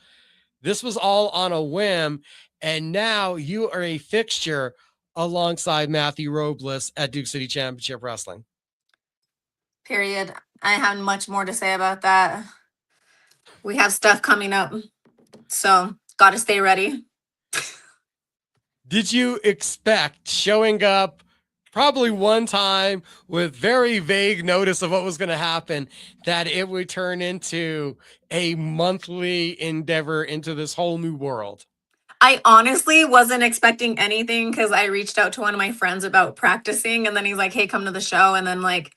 This was all on a whim. And now you are a fixture alongside Matthew Robles at Duke City Championship Wrestling.
Period. I have much more to say about that. We have stuff coming up, so got to stay ready.
Did you expect showing up probably one time with very vague notice of what was going to happen, that it would turn into a monthly endeavor into this whole new world?
I honestly wasn't expecting anything because I reached out to one of my friends about practicing, and then he's like, "Hey, come to the show." And then like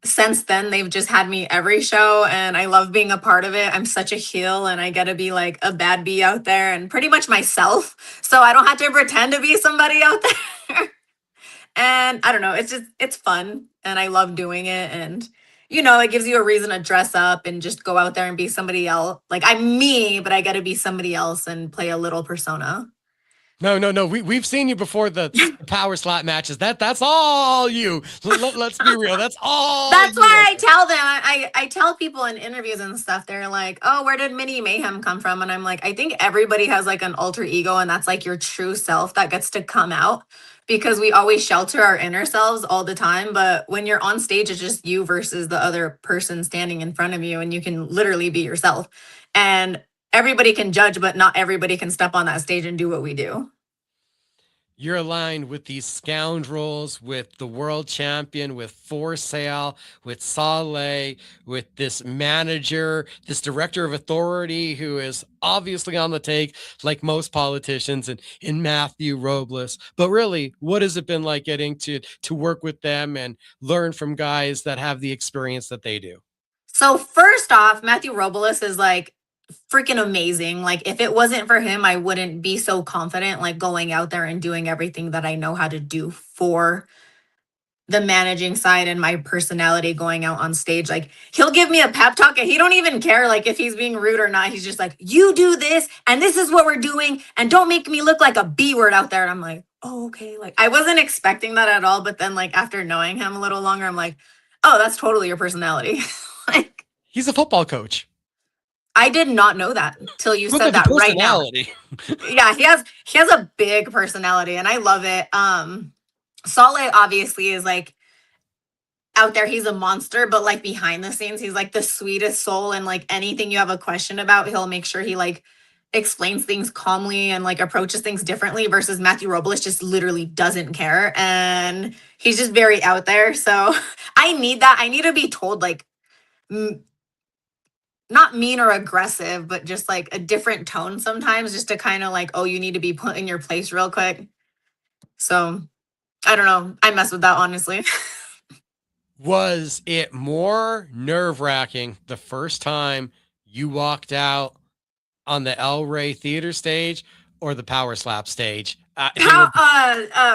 since then they've just had me every show and I love being a part of it. I'm such a heel and I get to be like a bad bee out there and pretty much myself. So I don't have to pretend to be somebody out there. And I don't know, it's fun and I love doing it. And it gives you a reason to dress up and just go out there and be somebody else. Like I'm me, but I got to be somebody else and play a little persona.
No. We've seen you before the power slap matches. That's all you. Let's be real. That's all.
That's
you
why
right
I tell them. I tell people in interviews and stuff. They're like, "Oh, where did Mini Mayhem come from?" And I'm like, I think everybody has like an alter ego, and that's like your true self that gets to come out because we always shelter our inner selves all the time. But when you're on stage, it's just you versus the other person standing in front of you, and you can literally be yourself. And everybody can judge, but not everybody can step on that stage and do what we do.
You're aligned with these scoundrels, with the world champion, with For Sale, with Saleh, with this manager, this director of authority who is obviously on the take, like most politicians, and in Matthew Robles. But really, what has it been like getting to work with them and learn from guys that have the experience that they do?
So first off, Matthew Robles is like freaking amazing. Like if it wasn't for him, I wouldn't be so confident like going out there and doing everything that I know how to do for the managing side and my personality going out on stage. Like he'll give me a pep talk and he don't even care like if he's being rude or not. He's just like, "You do this and this is what we're doing and don't make me look like a B word out there." And I'm like, "Oh, okay." Like I wasn't expecting that at all, but then like after knowing him a little longer, I'm like, "Oh, that's totally your personality." Like
He's a football coach.
I did not know that till you
Look
said
at the
that right now.
personality.
Yeah, he has a big personality and I love it. Saleh obviously is like out there he's a monster, but like behind the scenes he's like the sweetest soul, and like anything you have a question about he'll make sure he like explains things calmly and like approaches things differently, versus Matthew Robles just literally doesn't care and he's just very out there. So I need that. I need to be told like not mean or aggressive, but just like a different tone sometimes, just to kind of like, oh, you need to be put in your place real quick. So I don't know. I mess with that honestly.
Was it more nerve-wracking the first time you walked out on the El Rey Theater stage or the Power Slap stage?
How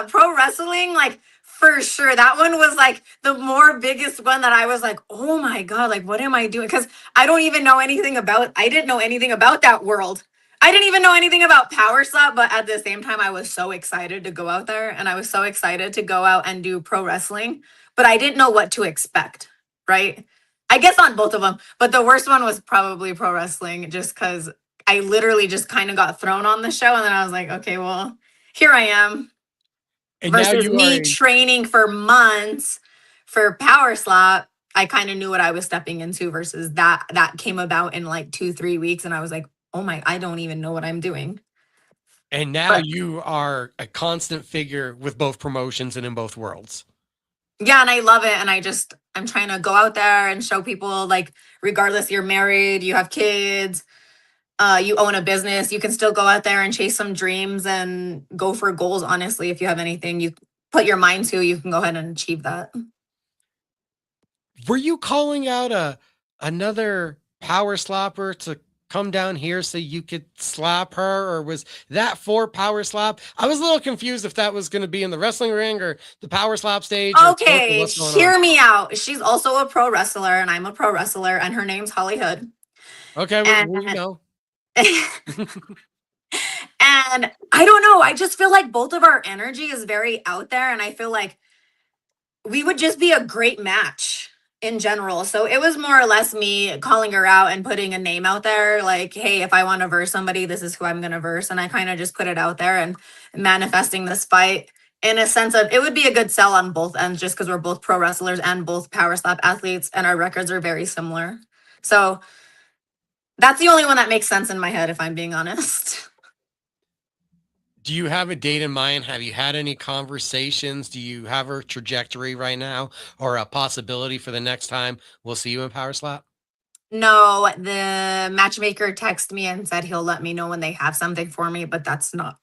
pro wrestling, like for sure. That one was like the more biggest one that I was like, oh my God, like what am I doing? Because I didn't know anything about that world. I didn't even know anything about Power Slap, but at the same time, I was so excited to go out there and I was so excited to go out and do pro wrestling, but I didn't know what to expect, right? I guess on both of them, but the worst one was probably pro wrestling just because I literally just kind of got thrown on the show and then I was like, okay, well, here I am
And now
versus
you are
me training for months for Power Slap. I kind of knew what I was stepping into versus that came about in like 2-3 weeks and I was like, oh my, I don't even know what I'm doing.
and now
But
you are a constant figure with both promotions and in both worlds.
yeah, and I love it. And I'm trying to go out there and show people like, regardless you're married, you have kids, you own a business, you can still go out there and chase some dreams and go for goals. Honestly, if you have anything you put your mind to, you can go ahead and achieve that.
Were you calling out another power slapper to come down here so you could slap her, or was that for Power Slap? I was a little confused if that was going to be in the wrestling ring or the Power Slap stage or
Okay,
what's going on.
hear me out. She's also a pro wrestler, and I'm a pro wrestler, and her name's Holly Hood.
Okay,
And
we know.
and I don't know. I just feel like both of our energy is very out there, and I feel like we would just be a great match in general. So it was more or less me calling her out and putting a name out there, like, hey, if I want to verse somebody, this is who I'm gonna verse. And I kind of just put it out there and manifesting this fight in a sense of it would be a good sell on both ends, just because we're both pro wrestlers and both power slap athletes, and our records are very similar. So that's the only one that makes sense in my head, if I'm being honest.
Do you have a date in mind? Have you had any conversations? Do you have a trajectory right now or a possibility for the next time we'll see you in Power Slap?
No, the matchmaker texted me and said he'll let me know when they have something for me, but that's not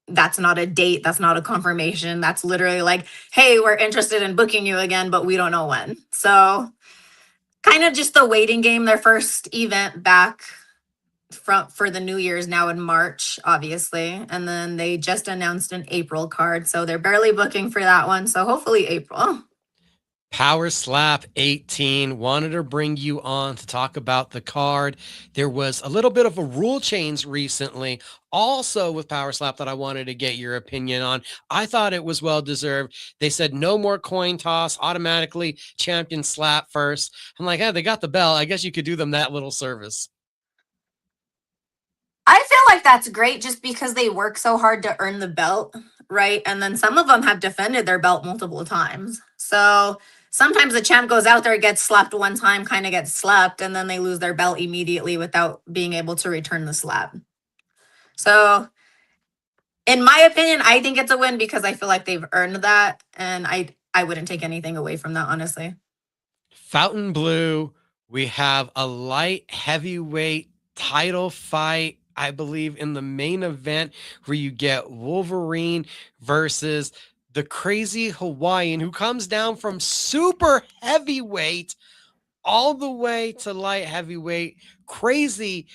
a date, that's not a confirmation. That's literally like, hey, we're interested in booking you again, but we don't know when. So kind of just the waiting game. Their first event back for the New Year's now in March, obviously. And then they just announced an April card. So they're barely booking for that one. So hopefully April.
Power Slap 18 wanted to bring you on to talk about the card. There was a little bit of a rule change recently, also with Power Slap, that I wanted to get your opinion on. I thought it was well deserved. They said no more coin toss, automatically champion slap first. I'm like, hey, they got the bell. I guess you could do them that little service.
I feel like that's great just because they work so hard to earn the belt, right? And then some of them have defended their belt multiple times. So sometimes the champ goes out there, gets slapped one time, kind of gets slapped, and then they lose their belt immediately without being able to return the slap. So in my opinion, I think it's a win because I feel like they've earned that, and I wouldn't take anything away from that, honestly.
Fountain Blue, we have a light heavyweight title fight, I believe, in the main event where you get Wolverine versus the crazy Hawaiian who comes down from super heavyweight all the way to light heavyweight. Crazy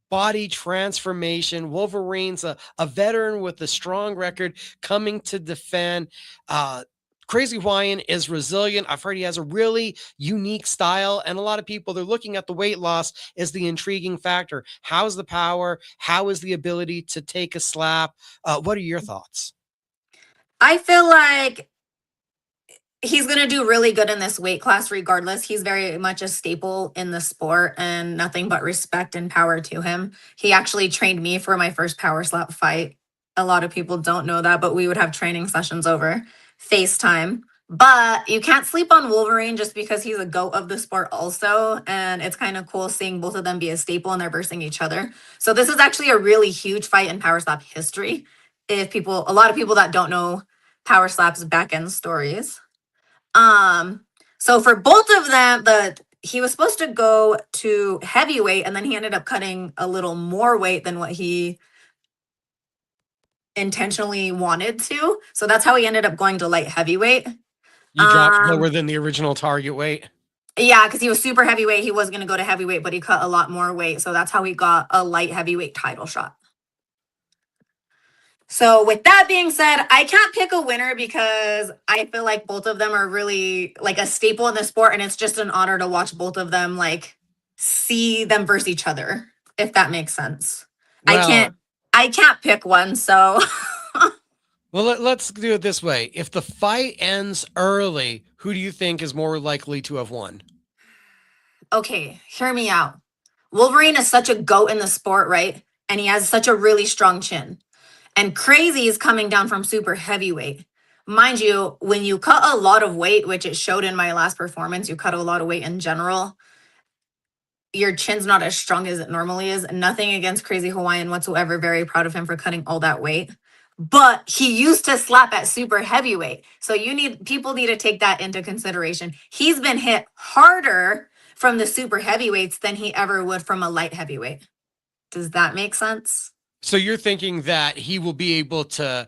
body transformation. Wolverine's a veteran with a strong record coming to defend. Crazy Hawaiian is resilient. I've heard he has a really unique style, and a lot of people, they're looking at the weight loss as the intriguing factor. How's the power? How is the ability to take a slap? What are your thoughts?
I feel like he's going to do really good in this weight class regardless. He's very much a staple in the sport and nothing but respect and power to him. He actually trained me for my first power slap fight. A lot of people don't know that, but we would have training sessions over FaceTime. But you can't sleep on Wolverine just because he's a goat of the sport also. And it's kind of cool seeing both of them be a staple and they're versing each other. So this is actually a really huge fight in power slap history. A lot of people that don't know power slap's back end stories. So for both of them, he was supposed to go to heavyweight and then he ended up cutting a little more weight than what he intentionally wanted to. So that's how he ended up going to light heavyweight.
You dropped lower than the original target weight.
Yeah, because he was super heavyweight. He was going to go to heavyweight, but he cut a lot more weight. So that's how he got a light heavyweight title shot. So with that being said, I can't pick a winner because I feel like both of them are really like a staple in the sport, and it's just an honor to watch both of them like see them versus each other, if that makes sense.
Well,
I can't pick one, so
well, let's do it this way. If the fight ends early, who do you think is more likely to have won?
okay, hear me out. Wolverine is such a goat in the sport, right? And he has such a really strong chin. And Crazy is coming down from super heavyweight. Mind you, when you cut a lot of weight, which it showed in my last performance, you cut a lot of weight in general, your chin's not as strong as it normally is. Nothing against Crazy Hawaiian whatsoever. Very proud of him for cutting all that weight. But he used to slap at super heavyweight. So people need to take that into consideration. He's been hit harder from the super heavyweights than he ever would from a light heavyweight. Does that make sense?
So you're thinking that he will be able to,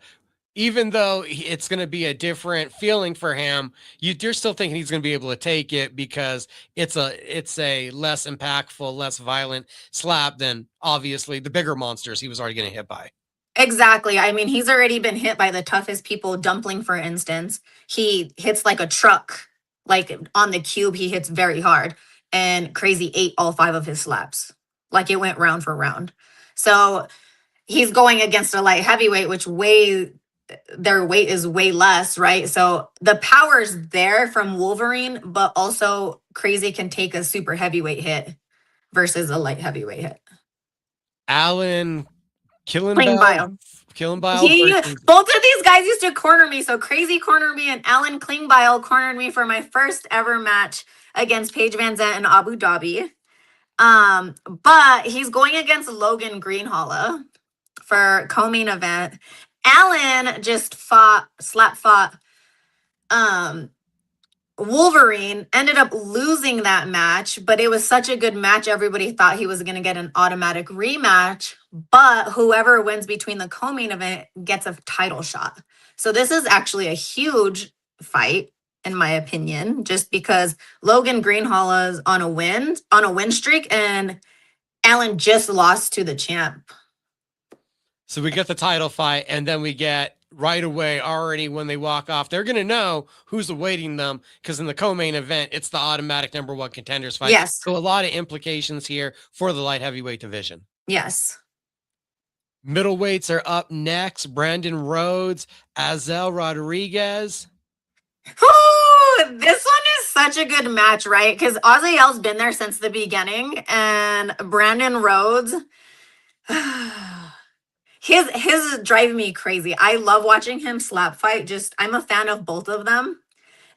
even though it's going to be a different feeling for him, you're still thinking he's going to be able to take it because it's a less impactful, less violent slap than obviously the bigger monsters he was already getting hit by.
Exactly. I mean, he's already been hit by the toughest people. Dumpling, for instance, he hits like a truck. Like on the cube, he hits very hard. And Crazy ate all 5 of his slaps. Like it went round for round. So he's going against a light heavyweight, which their weight is way less, right? So the power's there from Wolverine, but also Crazy can take a super heavyweight hit versus a light heavyweight hit.
Alan
Klingbeil. Both of these guys used to corner me. So Crazy cornered me and Alan Klingbeil cornered me for my first ever match against Paige Van Zant in Abu Dhabi. But he's going against Logan Greenholla for co-main event. Alan just slap fought Wolverine, ended up losing that match, but it was such a good match. Everybody thought he was going to get an automatic rematch, but whoever wins between the co-main event gets a title shot. So this is actually a huge fight, in my opinion, just because Logan Greenholla is on a win streak, and Alan just lost to the champ.
So we get the title fight, and then we get right away already when they walk off, they're going to know who's awaiting them because in the co-main event, it's the automatic number 1 contenders fight.
Yes.
So a lot of implications here for the light heavyweight division.
Yes.
Middleweights are up next. Brandon Rhodes, Azel Rodriguez.
Ooh, this one is such a good match, right? Because Azel's been there since the beginning, and Brandon Rhodes, his is driving me crazy. I love watching him slap fight. I'm a fan of both of them,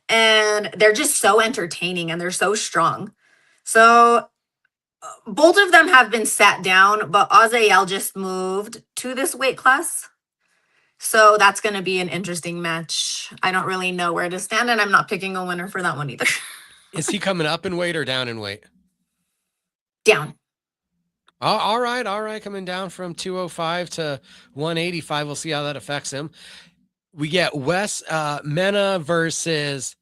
and they're just so entertaining and they're so strong. So both of them have been sat down, but Azel just moved to this weight class. So that's going to be an interesting match. I don't really know where to stand, and I'm not picking a winner for that one either.
Is he coming up in weight or down in weight?
Down.
Oh, all right. Coming down from 205 to 185. We'll see how that affects him. We get Wes Mena versus.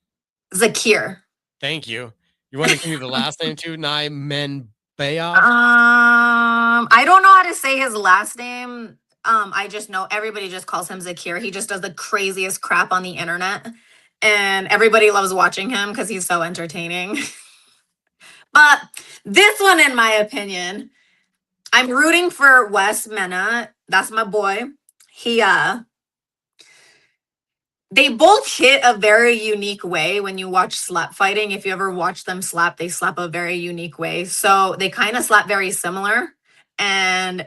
Zakir.
Thank you. You want to give me the last name too? Nai Men Bayoff?
I don't know how to say his last name. I just know everybody just calls him Zakir. He just does the craziest crap on the internet. And everybody loves watching him because he's so entertaining. But this one, in my opinion, I'm rooting for Wes Mena. That's my boy. They both hit a very unique way when you watch slap fighting. If you ever watch them slap, they slap a very unique way. So they kind of slap very similar. And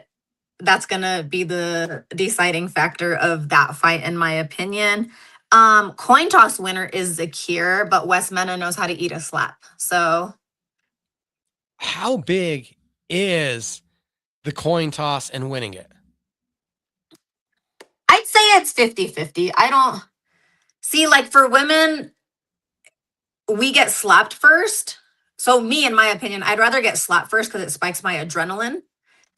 that's going to be the deciding factor of that fight, in my opinion. Coin toss winner is Zakir, but Wes Mena knows how to eat a slap. So
how big is the coin toss and winning it?
I'd say it's 50-50. I don't see, like, for women, we get slapped first. So me, in my opinion, I'd rather get slapped first because it spikes my adrenaline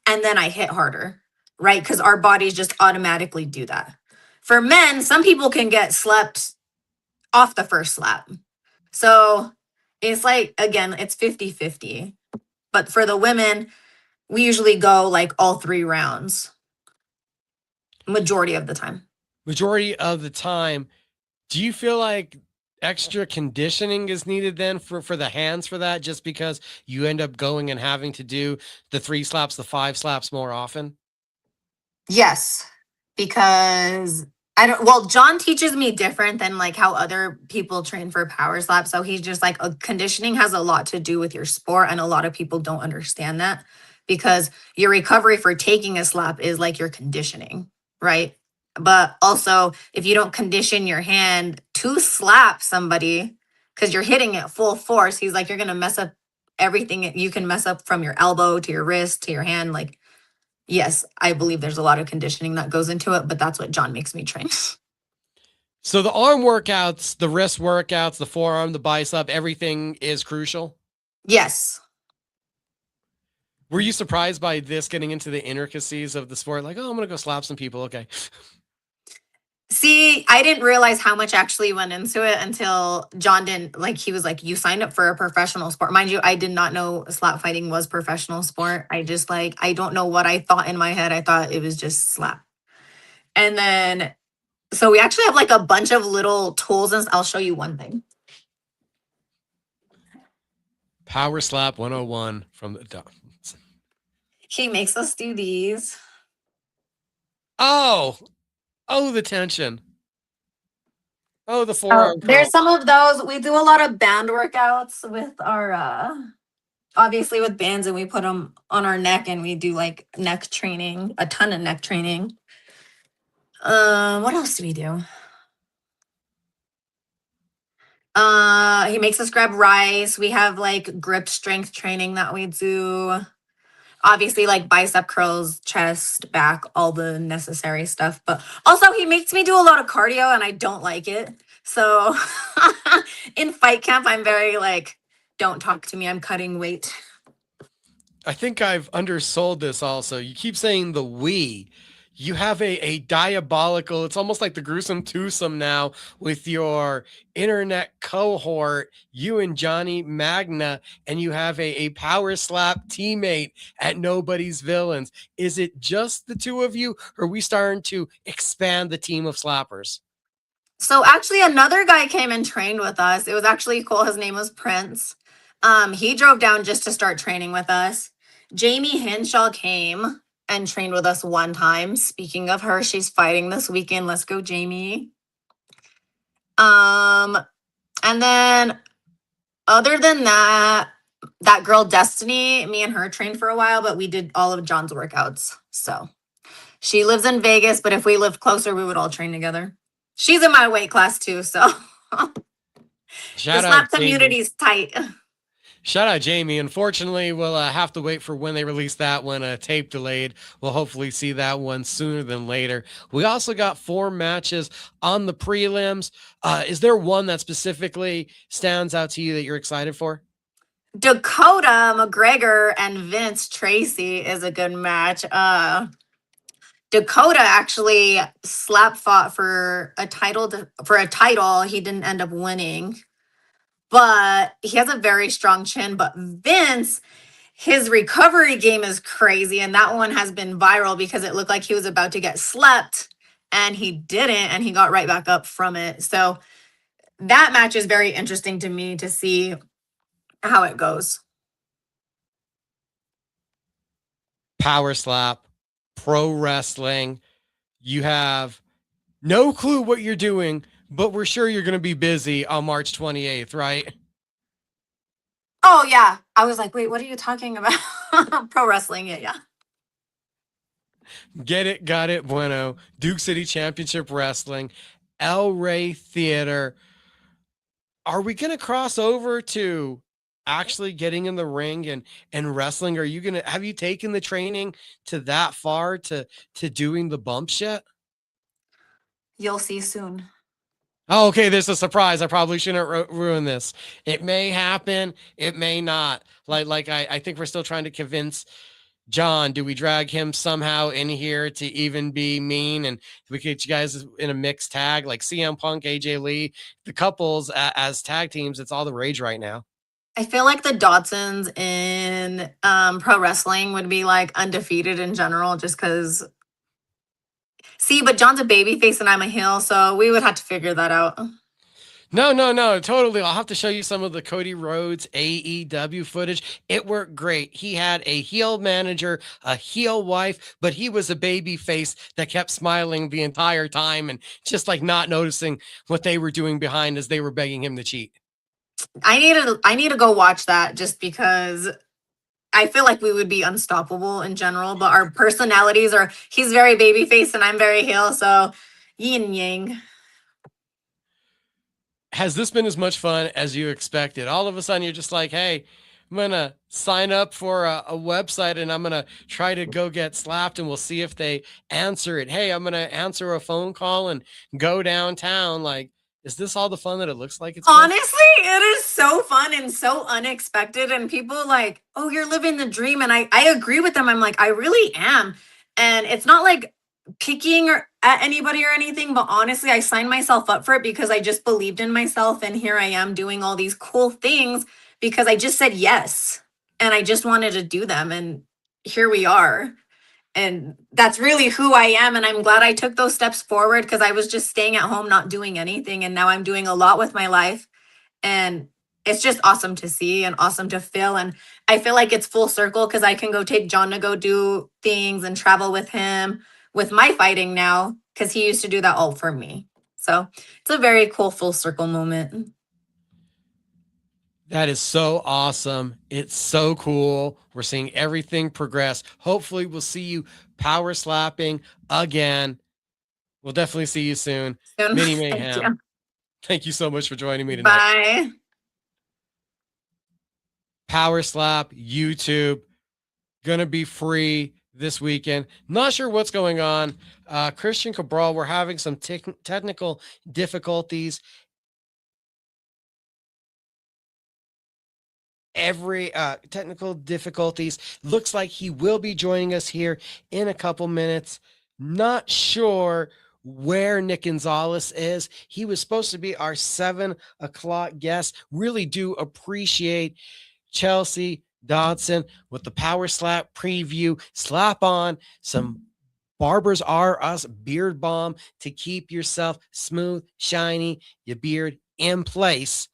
and then I hit harder, right? Because our bodies just automatically do that. For men, some people can get slapped off the first slap. So it's like, again, it's 50-50. But for the women, we usually go like all 3 rounds. Majority of the time.
Majority of the time. Do you feel like extra conditioning is needed then for the hands for that, just because you end up going and having to do the 3 slaps, the 5 slaps more often?
Yes, because John teaches me different than like how other people train for power slap. So he's just like, conditioning has a lot to do with your sport. And a lot of people don't understand that, because your recovery for taking a slap is like your conditioning, right? But also, if you don't condition your hand to slap somebody because you're hitting it full force, he's like, you're going to mess up everything. You can mess up from your elbow to your wrist to your hand. Like, yes, I believe there's a lot of conditioning that goes into it, but that's what John makes me train.
So the arm workouts, the wrist workouts, the forearm, the bicep, everything is crucial?
Yes.
Were you surprised by this, getting into the intricacies of the sport? Like, oh, I'm going to go slap some people. Okay.
See, I didn't realize how much actually went into it until John didn't, like, he was like, you signed up for a professional sport. Mind you, I did not know slap fighting was professional sport. I just like, I don't know what I thought in my head. I thought it was just slap. And then, so we actually have like a bunch of little tools, and I'll show you one thing.
Power slap 101 from the...
He makes us do these.
Oh, the tension. Oh, the forearm.
There's some of those. We do a lot of band workouts with our, obviously with bands, and we put them on our neck, and we do like neck training, a ton of neck training. What else do we do? He makes us grab rice. We have like grip strength training that we do. Obviously, like bicep curls, chest, back, all the necessary stuff. But also, he makes me do a lot of cardio, and I don't like it. So in fight camp, I'm very like, don't talk to me. I'm cutting weight.
I think I've undersold this also. You keep saying the we. You have a diabolical, it's almost like the gruesome twosome now with your internet cohort, you and Johnny Magna, and you have a power slap teammate at Nobody's Villains. Is it just the 2 of you, or are we starting to expand the team of slappers?
So actually another guy came and trained with us. It was actually cool. His name was Prince. He drove down just to start training with us. Jamie Hinshaw came and trained with us one time. Speaking of her, she's fighting this weekend. Let's go, Jamie. And then other than that girl Destiny, me and her trained for a while, but we did all of John's workouts. So she lives in Vegas, but if we lived closer, we would all train together. She's in my weight class too, so the slap community's tight.
Shout out Jamie. Unfortunately, we'll have to wait for when they release that one. Tape delayed. We'll hopefully see that one sooner than later. We also got 4 matches on the prelims. Is there one that specifically stands out to you that you're excited for?
Dakota McGregor and Vince Tracy is a good match. Dakota actually slap fought for a title. He didn't end up winning, but he has a very strong chin. But Vince, his recovery game is crazy, and that one has been viral because it looked like he was about to get slept, and he didn't, and he got right back up from it. So that match is very interesting to me to see how it goes.
Power slap, pro wrestling. You have no clue what you're doing, but we're sure you're going to be busy on March 28th, right?
Oh yeah, I was like, wait, what are you talking about? Pro wrestling, yeah.
Get it, got it, bueno. Duke City Championship Wrestling, El Rey Theater. Are we going to cross over to actually getting in the ring and wrestling? Are you going to, have you taken the training to that far to doing the bumps yet?
You'll see soon.
Oh, okay, there's a surprise. I probably shouldn't ruin this. It may happen, it may not. I think we're still trying to convince John. Do we drag him somehow in here to even be mean? And we get you guys in a mixed tag like CM Punk, AJ Lee, the couples as tag teams. It's all the rage right now.
I feel like the Dodsons in pro wrestling would be like undefeated in general, just because. See, but John's a babyface and I'm a heel, so we would have to figure that out.
No, totally. I'll have to show you some of the Cody Rhodes AEW footage. It worked great. He had a heel manager, a heel wife, but he was a baby face that kept smiling the entire time and just like not noticing what they were doing behind as they were begging him to cheat.
I need to go watch that just because I feel like we would be unstoppable in general, but our personalities are, he's very babyface and I'm very heel, so yin and yang.
Has this been as much fun as you expected? All of a sudden, you're just like, hey, I'm going to sign up for a website and I'm going to try to go get slapped and we'll see if they answer it. Hey, I'm going to answer a phone call and go downtown. Like, is this all the fun that it looks like it's
honestly fun? It is so fun and so unexpected. And people like, oh, you're living the dream. And I agree with them. I'm like, I really am. And it's not like picking or at anybody or anything, but honestly, I signed myself up for it because I just believed in myself. And here I am doing all these cool things because I just said yes. And I just wanted to do them. And here we are. And that's really who I am. And I'm glad I took those steps forward because I was just staying at home, not doing anything. And now I'm doing a lot with my life. And it's just awesome to see and awesome to feel. And I feel like it's full circle because I can go take John to go do things and travel with him with my fighting now because he used to do that all for me. So it's a very cool full circle moment.
That is so awesome. It's so cool. We're seeing everything progress. Hopefully we'll see you power slapping again. We'll definitely see you soon. Mini Mayhem. Thank you so much for joining me tonight.
Bye.
Power slap, YouTube. Gonna be free this weekend. Not sure what's going on. Cristian Cabral, we're having some technical difficulties. Technical difficulties. Looks like he will be joining us here in a couple minutes. Not sure where Nick Gonzalez is. He was supposed to be our 7 o'clock guest. Really do appreciate Chelsea Dodson with the power slap preview. Slap on some Barbers R Us beard balm to keep yourself smooth, shiny, your beard in place.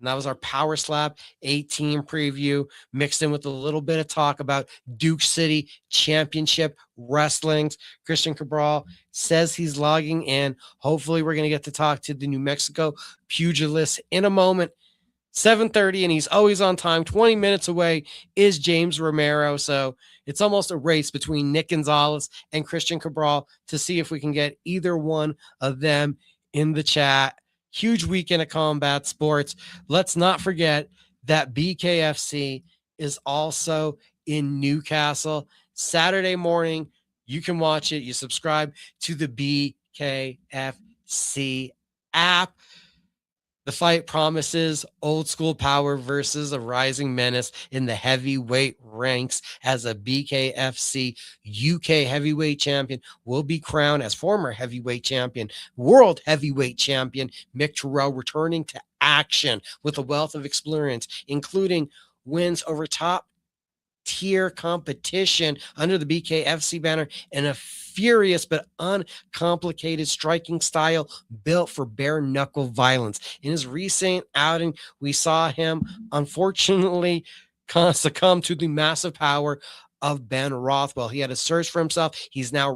And that was our Power Slap 18 preview, mixed in with a little bit of talk about Duke City Championship Wrestlings. Cristian Cabral says he's logging in. Hopefully, we're going to get to talk to the New Mexico pugilist in a moment. 7:30, and he's always on time. 20 minutes away is James Romero. So it's almost a race between Nick Gonzalez and Cristian Cabral to see if we can get either one of them in the chat. Huge weekend of combat sports. Let's not forget that BKFC is also in Newcastle Saturday morning. You can watch it. You subscribe to the BKFC app. The fight promises old school power versus a rising menace in the heavyweight ranks, as a BKFC UK heavyweight champion will be crowned as former heavyweight champion, world heavyweight champion Mick Terrell, returning to action with a wealth of experience, including wins over top tier competition under the BKFC banner, and a furious but uncomplicated striking style built for bare knuckle violence. In his recent outing, we saw him unfortunately succumb to the massive power of Ben Rothwell. He had to search for himself. He's now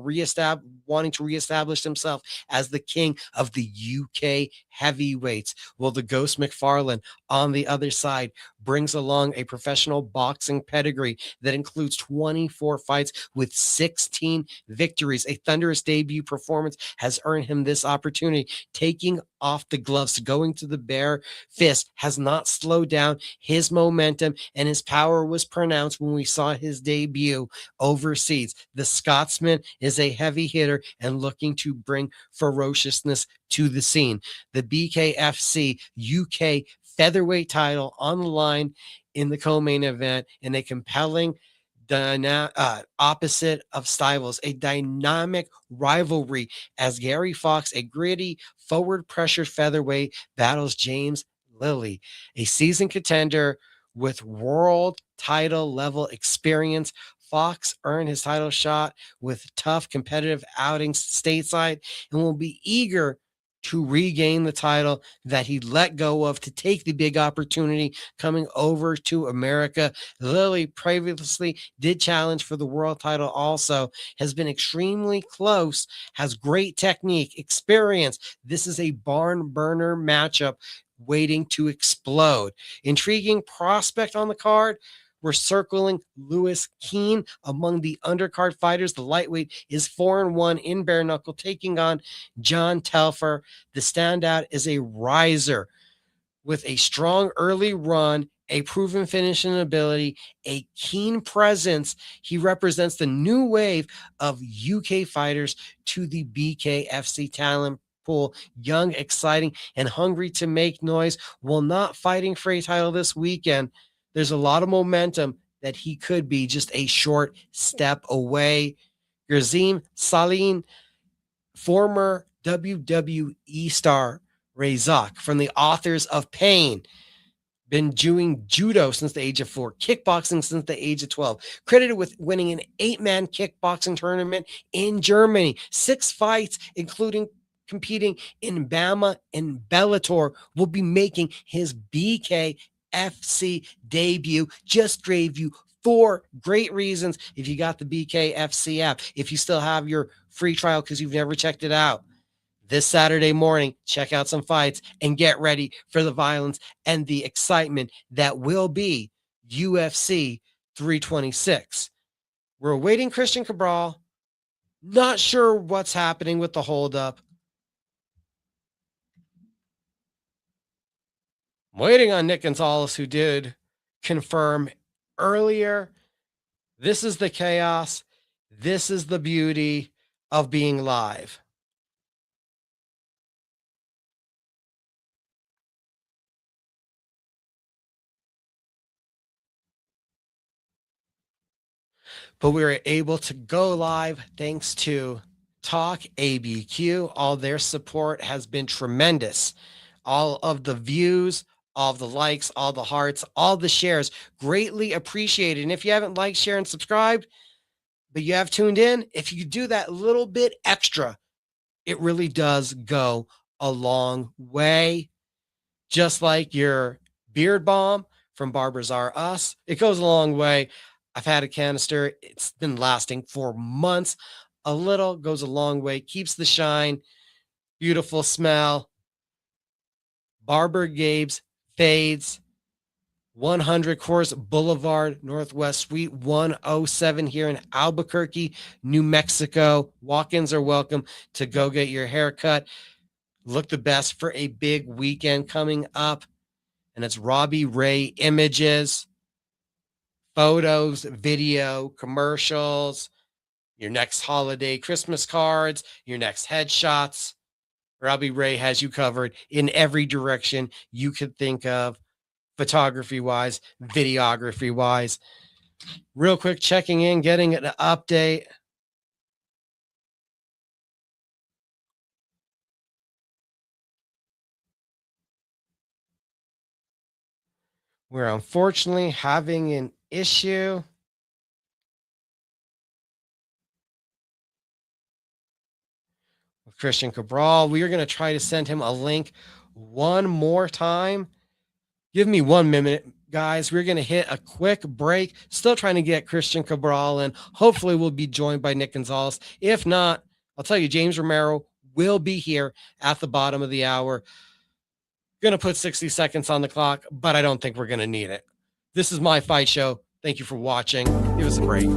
wanting to reestablish himself as the king of the UK heavyweights. Well, the Ghost McFarlane on the other side brings along a professional boxing pedigree that includes 24 fights with 16 victories. A thunderous debut performance has earned him this opportunity. Taking off the gloves, going to the bare fist has not slowed down his momentum, and his power was pronounced when we saw his debut overseas. The Scotsman is a heavy hitter and looking to bring ferociousness to the scene. The BKFC UK featherweight title on the line in the co-main event in a compelling opposite of styles, a dynamic rivalry as Gary Fox, a gritty forward pressure featherweight, battles James Lilly, a seasoned contender with world title level experience. Fox earned his title shot with tough competitive outings stateside and will be eager to regain the title that he let go of to take the big opportunity coming over to America. Lilly previously did challenge for the world title also, has been extremely close, has great technique, experience. This is a barn burner matchup waiting to explode. Intriguing prospect on the card. We're circling Lewis Keane among the undercard fighters. The lightweight is 4-1 in bare knuckle, taking on John Telfer. The standout is a riser with a strong early run, a proven finishing ability, a keen presence. He represents the new wave of UK fighters to the BKFC talent pool. Young, exciting, and hungry to make noise. While not fighting for a title this weekend, there's a lot of momentum that he could be just a short step away. Grazim Salim, former WWE star Razak, from the authors of Pain, been doing judo since the age of 4, kickboxing since the age of 12, credited with winning an 8-man kickboxing tournament in Germany, 6 fights, including competing in Bama and Bellator, will be making his BKFC debut. Just gave you 4 great reasons if you got the BKFC app, if you still have your free trial because you've never checked it out. This Saturday morning, check out some fights and get ready for the violence and the excitement that will be UFC 326. We're awaiting Cristian Cabral. Not sure what's happening with the holdup. I'm waiting on Nick Gonzalez, who did confirm earlier. This is the chaos. This is the beauty of being live. But we were able to go live thanks to Talk ABQ. All their support has been tremendous. All of the views, all the likes, all the hearts, all the shares, greatly appreciated. And if you haven't liked, shared, and subscribed, but you have tuned in, if you do that little bit extra, it really does go a long way. Just like your beard balm from Barbers R Us, it goes a long way. I've had a canister. It's been lasting for months. A little goes a long way, keeps the shine, beautiful smell. Barber Gabe's Fades, 100 Course Boulevard, Northwest Suite 107 here in Albuquerque, New Mexico. Walk-ins are welcome to go get your hair cut. Look the best for a big weekend coming up. and it's Robbie Ray images, photos, video, commercials, your next holiday Christmas cards, your next headshots. Robbie Ray has you covered in every direction you could think of, photography wise, videography wise. Real quick, checking in, getting an update. We're unfortunately having an issue. With Cristian Cabral. We are going to try to send him a link one more time. Give me 1 minute, guys. We're going to hit a quick break. Still trying to get Cristian Cabral in. Hopefully, we'll be joined by Nick Gonzalez. If not, I'll tell you, James Romero will be here at the bottom of the hour. Going to put 60 seconds on the clock, but I don't think we're going to need it. This is My Fight Show. Thank you for watching. Give us a break.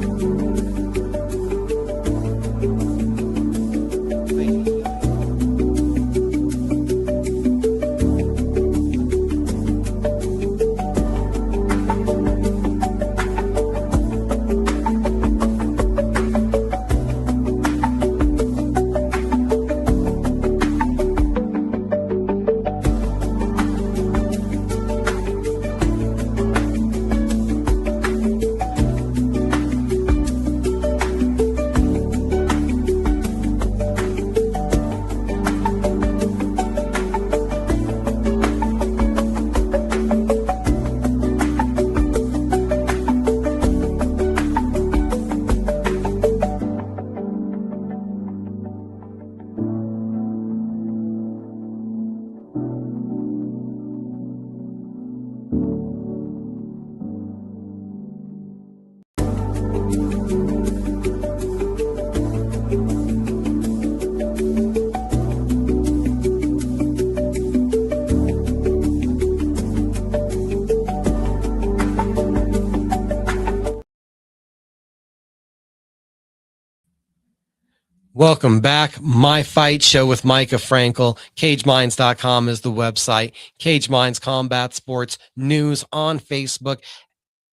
Welcome back. My Fight Show with Mika Frankl. CageMinds.com is the website. Cage Minds Combat Sports News on Facebook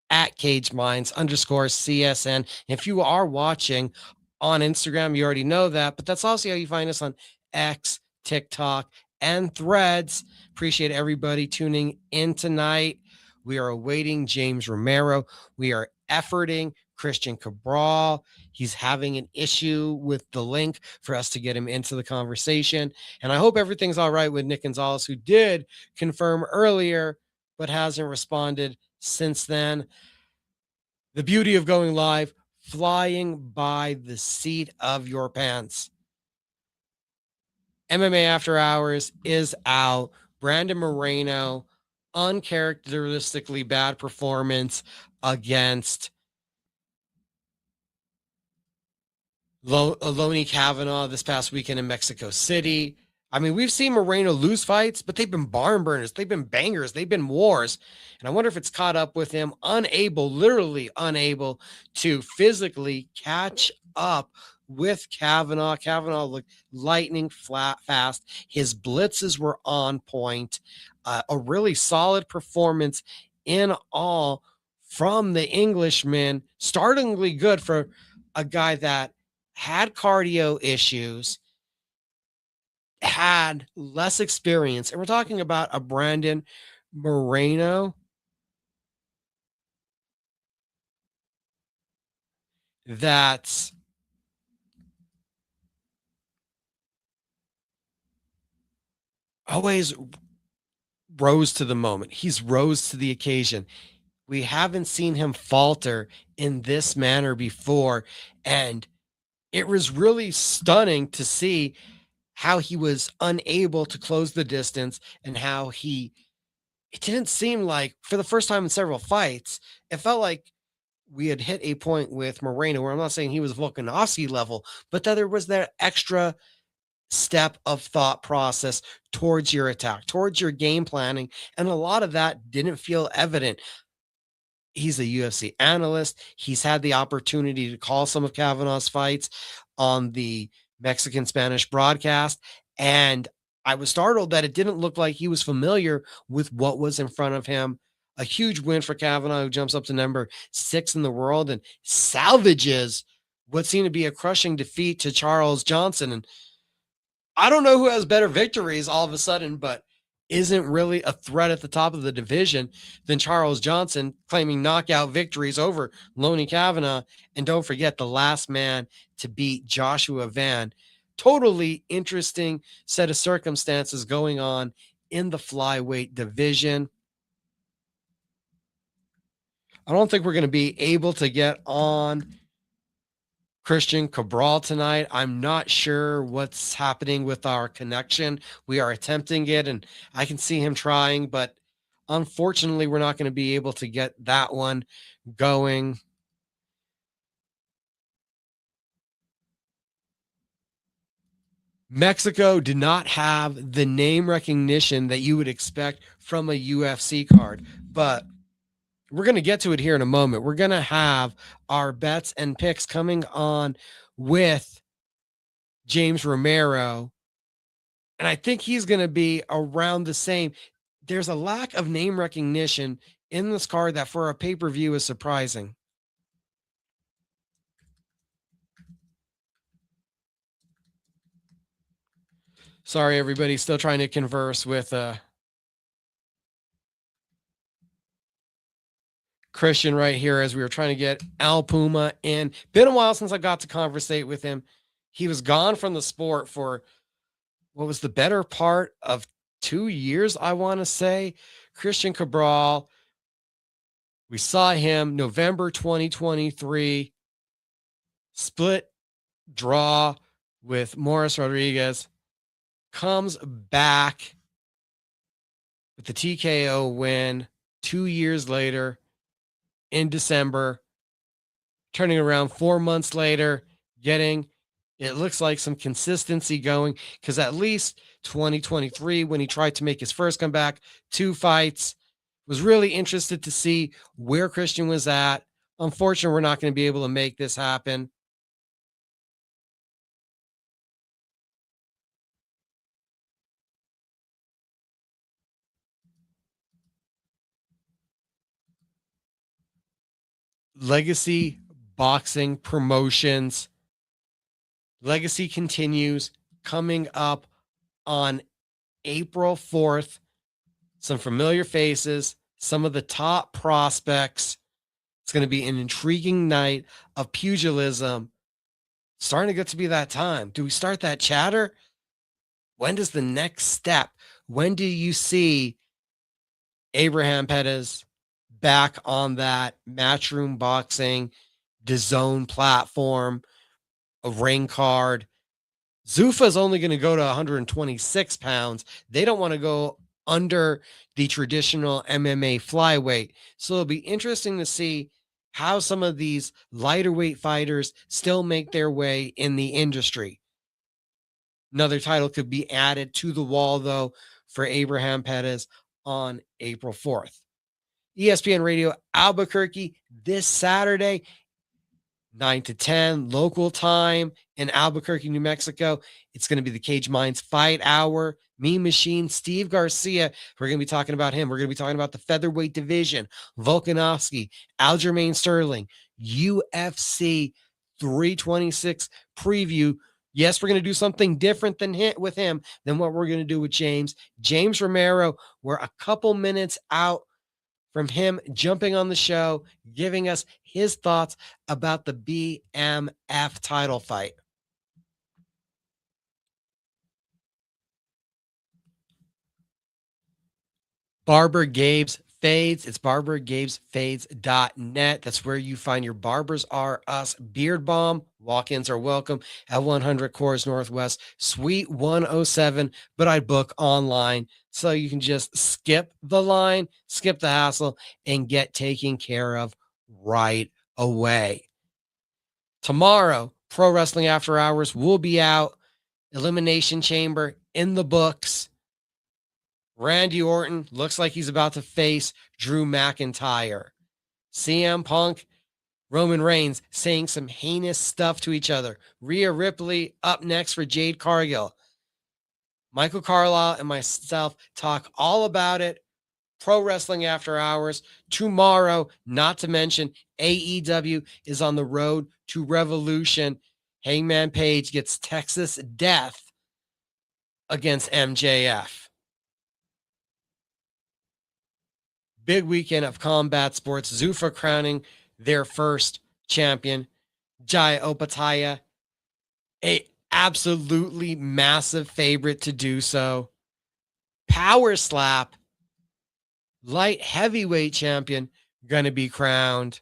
at CageMinds_CSN. If you are watching on Instagram, you already know that, but that's also how you find us on X, TikTok, and Threads. Appreciate everybody tuning in tonight. We are awaiting James Romero. We are efforting Cristian Cabral. He's having an issue with the link for us to get him into the conversation. And I hope everything's all right with Nick Gonzalez, who did confirm earlier, but hasn't responded since then. The beauty of going live, flying by the seat of your pants. MMA After Hours is out. Brandon Moreno, uncharacteristically bad performance against Lonnie Kavanaugh this past weekend in Mexico City. I mean, we've seen Moreno lose fights, but they've been barn burners. They've been bangers. They've been wars. And I wonder if it's caught up with him, literally unable to physically catch up with Kavanaugh. Kavanaugh looked lightning fast. His blitzes were on point. A really solid performance in all from the Englishman. Startlingly good for a guy that had cardio issues, had less experience. And we're talking about a Brandon Moreno that's always rose to the moment. He's rose to the occasion. We haven't seen him falter in this manner before. And it was really stunning to see how he was unable to close the distance and how it didn't seem like, for the first time in several fights, it felt like we had hit a point with Moreno where I'm not saying he was Volkanovski level, but that there was that extra step of thought process towards your attack, towards your game planning. And a lot of that didn't feel evident. He's a UFC analyst. He's had the opportunity to call some of Kavanaugh's fights on the Mexican Spanish broadcast. And I was startled that it didn't look like he was familiar with what was in front of him. A huge win for Kavanaugh, who jumps up to number 6 in the world and salvages what seemed to be a crushing defeat to Charles Johnson. And I don't know who has better victories all of a sudden, but isn't really a threat at the top of the division than Charles Johnson, claiming knockout victories over Loney Kavanaugh. And don't forget, the last man to beat Joshua Van. Totally interesting set of circumstances going on in the flyweight division. I don't think we're going to be able to get on Cristian Cabral tonight. I'm not sure what's happening with our connection. We are attempting it, and I can see him trying, but unfortunately, we're not going to be able to get that one going. Mexico did not have the name recognition that you would expect from a UFC card, but we're going to get to it here in a moment. We're going to have our bets and picks coming on with James Romero, and I think he's going to be around the same. There's a lack of name recognition in this card that for a pay-per-view is surprising. Sorry, everybody, still trying to converse with Cristian right here as we were trying to get Al Puma in. Been a while since I got to conversate with him. He was gone from the sport for what was the better part of 2 years, I want to say. Cristian Cabral, we saw him November 2023, split draw with Morris Rodriguez, comes back with the TKO win 2 years later in December, turning around 4 months later, getting, it looks like, some consistency going, because at least 2023, when he tried to make his first comeback, 2 fights, was really interested to see where Cristian was at. Unfortunately, we're not going to be able to make this happen. Legacy Boxing Promotions. Legacy continues, coming up on April 4th. Some familiar faces, some of the top prospects. It's going to be an intriguing night of pugilism. Starting to get to be that time. Do we start that chatter? When does the next step? When do you see Abraham Pettis back on that Matchroom Boxing, DAZN platform, a ring card? Zuffa's only going to go to 126 pounds. They don't want to go under the traditional MMA flyweight. So it'll be interesting to see how some of these lighter weight fighters still make their way in the industry. Another title could be added to the wall, though, for Abraham Pettis on April 4th. ESPN Radio Albuquerque this Saturday, 9 to 10 local time in Albuquerque, New Mexico. It's going to be the Cage Minds Fight Hour. Mean Machine Steve Garcia. We're going to be talking about him. We're going to be talking about the featherweight division, Volkanovski, Aljamain Sterling, UFC 326 preview. Yes, we're going to do something different than with him than what we're going to do with James. James Romero, we're a couple minutes out from him jumping on the show, giving us his thoughts about the BMF title fight. Barber Gabe's Fades. It's barbergabesfades.net. That's where you find your Barbers R Us Beard Balm. Walk-ins are welcome at 100 Coors Northwest, Suite 107, but I book online so you can just skip the line, skip the hassle, and get taken care of right away. Tomorrow, Pro Wrestling After Hours will be out. Elimination Chamber in the books. Randy Orton looks like he's about to face Drew McIntyre. CM Punk, Roman Reigns saying some heinous stuff to each other. Rhea Ripley up next for Jade Cargill. Michael Carlisle and myself talk all about it. Pro Wrestling After Hours tomorrow, not to mention AEW is on the road to Revolution. Hangman Page gets Texas Death against MJF. Big weekend of combat sports. Zuffa crowning their first champion. Jai Opataya, a absolutely massive favorite to do so. Power Slap, light heavyweight champion, going to be crowned.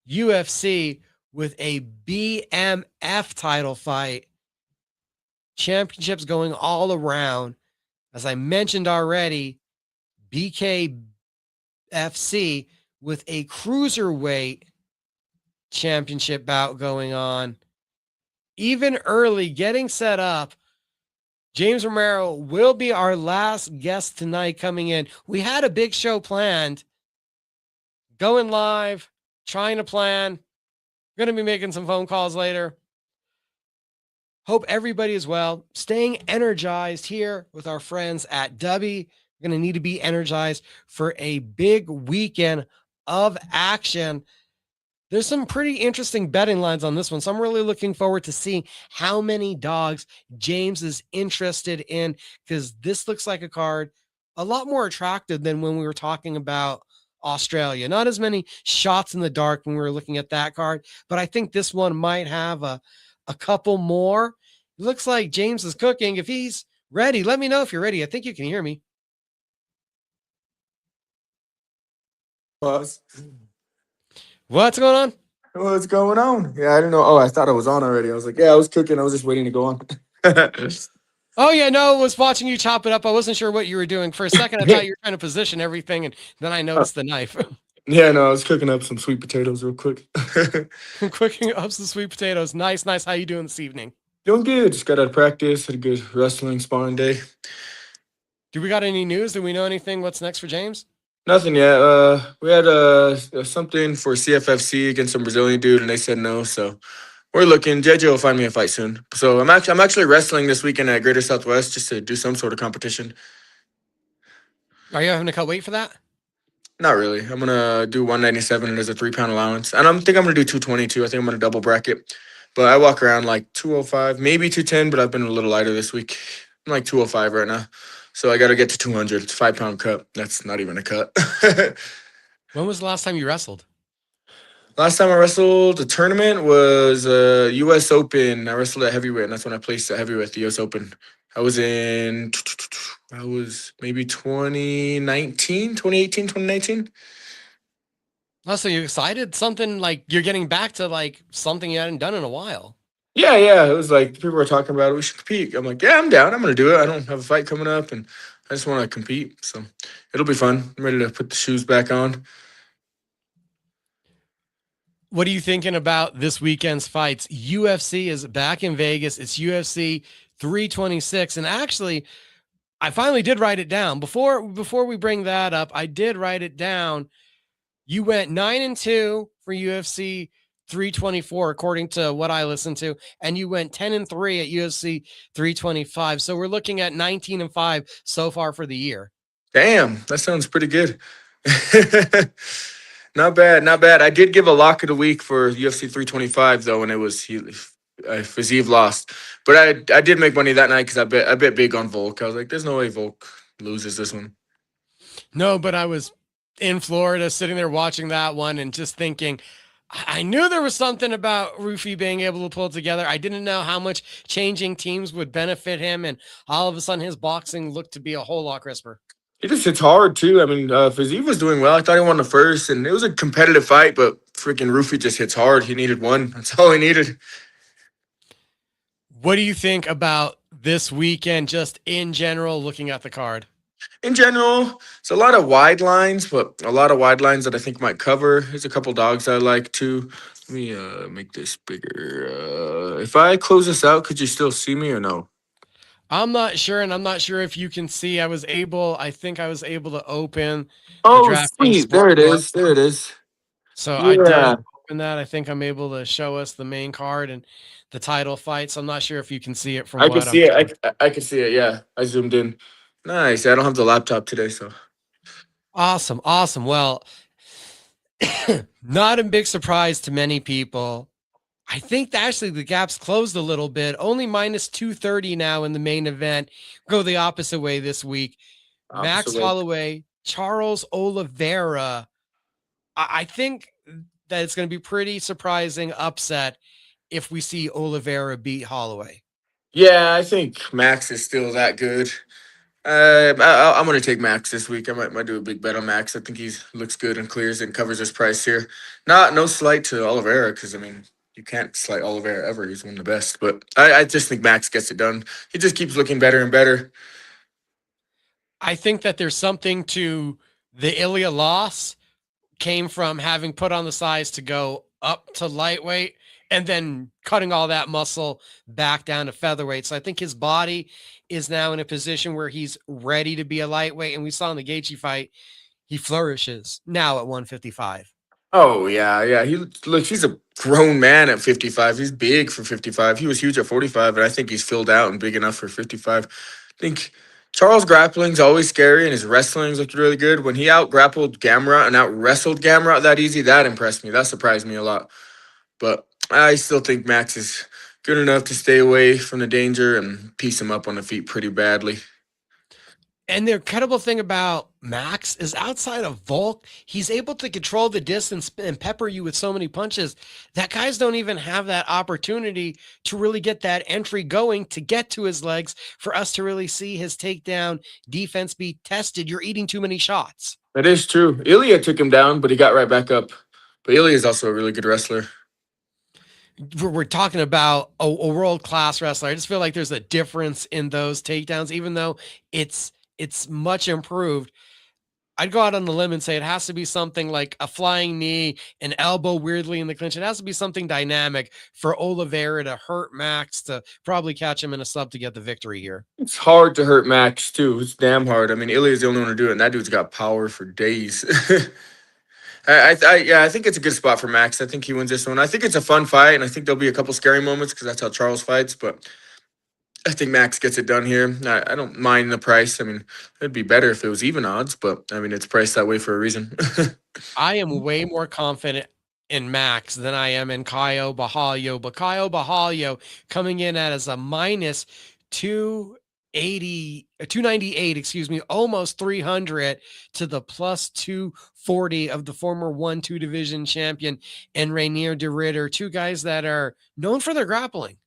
UFC with a BMF title fight. Championships going all around. As I mentioned already, BKFC with a cruiserweight championship bout going on. Even early, getting set up. James Romero will be our last guest tonight coming in. We had a big show planned. Going live, trying to plan. Going to be making some phone calls later. Hope everybody is well. Staying energized here with our friends at Dubby. We're going to need to be energized for a big weekend of action. There's some pretty interesting betting lines on this one, so I'm really looking forward to seeing how many dogs James is interested in, because this looks like a card a lot more attractive than when we were talking about Australia. Not as many shots in the dark when we were looking at that card, but I think this one might have a couple more. It looks like James is cooking. If he's ready, let me know if you're ready. I think you can hear me.
Pause.
What's going on?
What's going on? Yeah, I didn't know. Oh, I thought I was on already. I was like, yeah, I was cooking. I was just waiting to go on.
Oh, yeah, no, I was watching you chop it up. I wasn't sure what you were doing. For a second, I thought you were trying to position everything, and then I noticed the knife.
Yeah, no, I was cooking up some sweet potatoes real quick.
Cooking up some sweet potatoes. Nice, nice. How you doing this evening?
Doing good. Just got out of practice. Had a good wrestling sparring day.
Do we got any news? Do we know anything? What's next for James?
Nothing yet. We had something for CFFC against some Brazilian dude, and they said no. So we're looking. JJ will find me a fight soon. So I'm actually wrestling this weekend at Greater Southwest just to do some sort of competition.
Are you having to cut weight for that?
Not really. I'm gonna do 197 and there's a 3-pound allowance. And I'm gonna do 222. I think I'm gonna double bracket. But I walk around like 205, maybe 210, but I've been a little lighter this week. I'm like 205 right now. So I gotta get to 200. It's a 5-pound cut. That's not even a cut.
When was the last time you wrestled?
Last time I wrestled the tournament was US Open. I wrestled at heavyweight, and that's when I placed at heavyweight at the US Open. I was maybe 2019, 2018, 2019.
Oh, so you excited? Something like you're getting back to like something you hadn't done in a while.
Yeah. It was like people were talking about it. We should compete. I'm like, yeah, I'm down. I'm gonna do it. I don't have a fight coming up, and I just want to compete. So it'll be fun. I'm ready to put the shoes back on.
What are you thinking about this weekend's fights? UFC is back in Vegas. It's UFC 326, and actually, I finally did write it down. Before we bring that up, I did write it down. You went 9-2 for UFC 324, according to what I listened to, and you went 10-3 at UFC 325. So we're looking at 19-5 so far for the year.
Damn, that sounds pretty good. Not bad. I did give a lock of the week for UFC 325 though, and it was Fiziev lost, but I did make money that night because I bet big on Volk. I was like, there's no way Volk loses this one.
No, but I was in Florida sitting there watching that one and just thinking, I knew there was something about Rufy being able to pull it together. I didn't know how much changing teams would benefit him, and all of a sudden his boxing looked to be a whole lot crisper.
He just hits hard too. I mean, Fiziev was doing well. I thought he won the first, and it was a competitive fight, but freaking Rufy just hits hard. He needed one. That's all he needed.
What do you think about this weekend, just in general, looking at the card?
In general, it's a lot of wide lines, but a lot of wide lines that I think might cover. There's a couple dogs I like too. Let me make this bigger. If I close this out, could you still see me or no?
I'm not sure, and I'm not sure if you can see. I think I was able to open.
Oh, sweet. There it is.
So
Yeah.
I did open that. I think I'm able to show us the main card, and the title fight. So I'm not sure if you can see it from
I could
what I'm
see it.
showing.
I could see it. Yeah, I zoomed in. Nice. I don't have the laptop today, so
Awesome. Awesome. Well, not a big surprise to many people. I think that actually the gap's closed a little bit, only minus 230 now in the main event. Go the opposite way this week. Max
opposite way.
Holloway, Charles Oliveira. I think that it's going to be pretty surprising upset if we see Oliveira beat Holloway.
Yeah, I think Max is still that good. I'm gonna take Max this week. I might do a big bet on Max. I think he looks good and clears and covers his price here. No slight to Oliveira because I mean you can't slight Oliveira ever. He's one of the best. But I just think Max gets it done. He just keeps looking better and better.
I think that there's something to the Ilya loss came from having put on the size to go up to lightweight and then cutting all that muscle back down to featherweight. So I think his body is now in a position where he's ready to be a lightweight. And we saw in the Gaethje fight, he flourishes now at 155.
Oh yeah. He's a grown man at 55. He's big for 55. He was huge at 45, and I think he's filled out and big enough for 55. I think Charles grappling's always scary, and his wrestling's looked really good. When he out grappled Gamrot and out wrestled Gamrot that easy, that impressed me. That surprised me a lot. But I still think Max is good enough to stay away from the danger and piece him up on the feet pretty badly.
And the incredible thing about Max is outside of Volk, he's able to control the distance and pepper you with so many punches that guys don't even have that opportunity to really get that entry going to get to his legs for us to really see his takedown defense be tested. You're eating too many shots.
That is true. Ilya took him down, but he got right back up. But Ilya is also a really good wrestler.
We're talking about a world-class wrestler. I just feel like there's a difference in those takedowns, even though it's much improved. I'd go out on the limb and say it has to be something like a flying knee, an elbow weirdly in the clinch. It has to be something dynamic for Oliveira to hurt Max to probably catch him in a sub to get the victory here.
It's hard to hurt Max, too. It's damn hard. I mean, Ilya's the only one to do it, and that dude's got power for days. I think it's a good spot for Max. I think he wins this one. I think it's a fun fight, and I think there'll be a couple scary moments because that's how Charles fights, but I think Max gets it done here. I don't mind the price. I mean, it'd be better if it was even odds, but I mean, it's priced that way for a reason.
I am way more confident in Max than I am in Caio Borralho, but Caio Borralho coming in at as a minus 298, excuse me, almost 300 to the plus 240 of the former 1-2 division champion and Rainier de Ritter, two guys that are known for their grappling.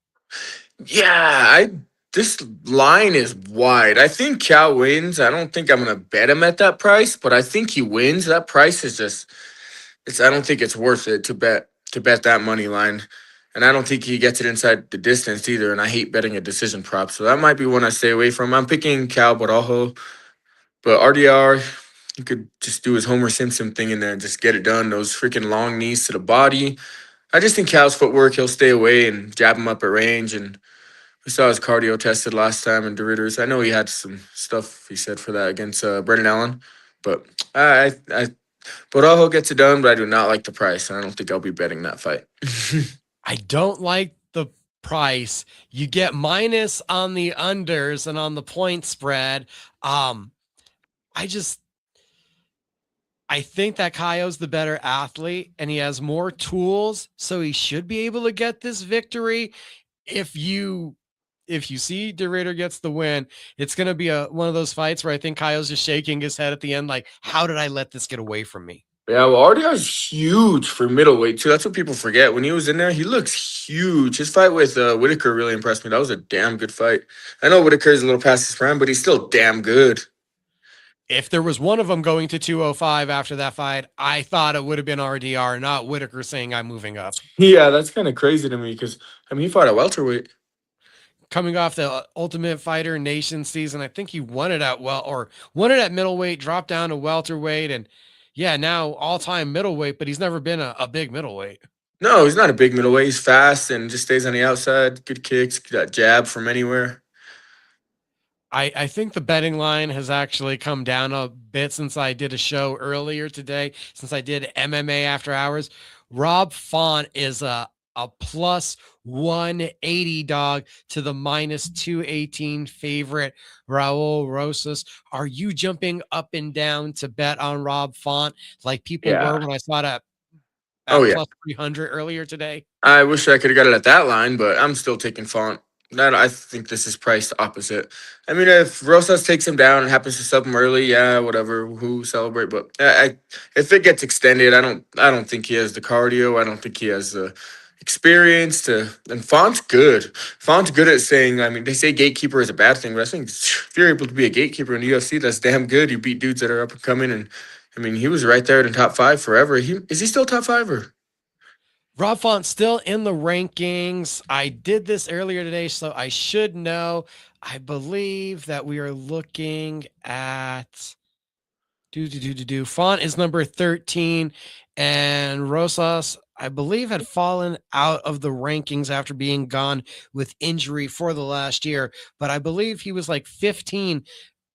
Yeah, this line is wide. I think Cal wins. I don't think I'm gonna bet him at that price, but I think he wins. That price is just I don't think it's worth it to bet that money line. And I don't think he gets it inside the distance either. And I hate betting a decision prop. So that might be one I stay away from. I'm picking Cal Borralho. But RDR, you could just do his Homer Simpson thing in there and just get it done. Those freaking long knees to the body. I just think Cal's footwork, he'll stay away and jab him up at range. And we saw his cardio tested last time in DeRitters. I know he had some stuff he said for that against Brendan Allen. But Borralho gets it done, but I do not like the price. And I don't think I'll be betting that fight.
I don't like the price. You get minus on the unders and on the point spread. I think that Caio's the better athlete and he has more tools, so he should be able to get this victory. If you see DeRitter gets the win, it's going to be one of those fights where I think Caio's just shaking his head at the end like, how did I let this get away from me?
Yeah, well, RDR's huge for middleweight, too. That's what people forget. When he was in there, he looks huge. His fight with Whitaker really impressed me. That was a damn good fight. I know Whitaker's a little past his prime, but he's still damn good.
If there was one of them going to 205 after that fight, I thought it would have been RDR, not Whitaker saying I'm moving up.
Yeah, that's kind of crazy to me because, I mean, he fought at welterweight.
Coming off the Ultimate Fighter Nation season, I think he won it at middleweight, dropped down to welterweight, and yeah, now all-time middleweight, but he's never been a big middleweight.
No, he's not a big middleweight. He's fast and just stays on the outside. Good kicks, got jab from anywhere.
I think the betting line has actually come down a bit since I did a show earlier today, since I did MMA After Hours. Rob Font is a a plus 180 dog to the minus 218 favorite Raul Rosas. Are you jumping up and down to bet on Rob Font like people
Yeah.
were when I saw it
Oh
at
yeah.
plus 300 earlier today?
I wish I could have got it at that line, but I'm still taking Font. That I think this is priced opposite. I mean, if Rosas takes him down and happens to sub him early, yeah, whatever. Who celebrate? But if it gets extended, I don't think he has the cardio. I don't think he has the experience to. And Font's good. Font's good at saying. I mean, they say gatekeeper is a bad thing, but I think if you're able to be a gatekeeper in the UFC, that's damn good. You beat dudes that are up and coming, and I mean, he was right there in the top five forever. Is he still top five or?
Rob Font's still in the rankings. I did this earlier today, so I should know. I believe that we are looking at Font is number 13, and Rosas, I believe, had fallen out of the rankings after being gone with injury for the last year. But I believe he was like 15,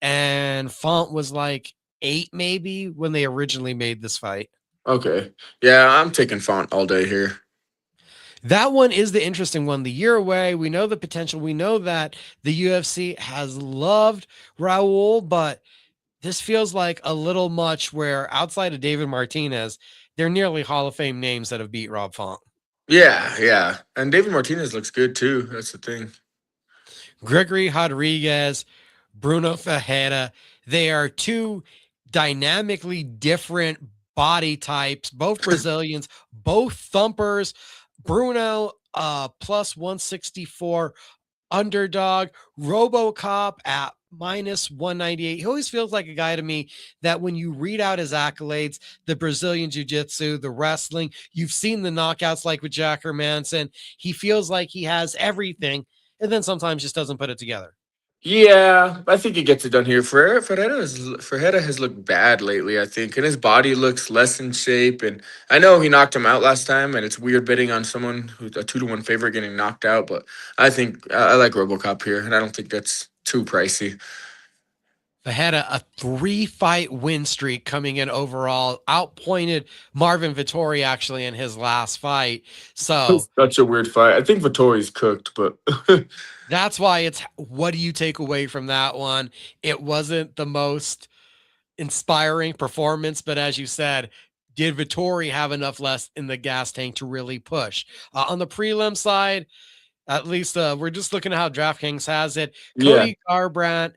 and Font was like 8, maybe, when they originally made this fight.
Okay. Yeah, I'm taking Font all day here.
That one is the interesting one. The year away, we know the potential. We know that the UFC has loved Raul, but this feels like a little much where outside of David Martinez, they're nearly Hall of Fame names that have beat Rob Font.
Yeah, yeah. And David Martinez looks good too. That's the thing.
Gregory Rodriguez, Bruno Ferreira, they are two dynamically different body types, both Brazilians, both thumpers. Bruno, plus 164 underdog. RoboCop at minus 198. He always feels like a guy to me that when you read out his accolades, the Brazilian jiu-jitsu, the wrestling, you've seen the knockouts like with Jack Hermanson. He feels like he has everything and then sometimes just doesn't put it together.
Yeah, I think he gets it done here. Ferreira has looked bad lately, I think, and his body looks less in shape. And I know he knocked him out last time, and it's weird betting on someone who's a 2-1 favorite getting knocked out. But I think I like RoboCop here, and I don't think that's too pricey.
Ferreira, a 3-fight win streak coming in overall, outpointed Marvin Vittori actually in his last fight. So
Such a weird fight. I think Vittori's cooked, but
that's why it's what do you take away from that one? It wasn't the most inspiring performance, but as you said, did Vittori have enough less in the gas tank to really push? On the prelim side, at least we're just looking at how DraftKings has it.
yeah.
Cody Garbrandt,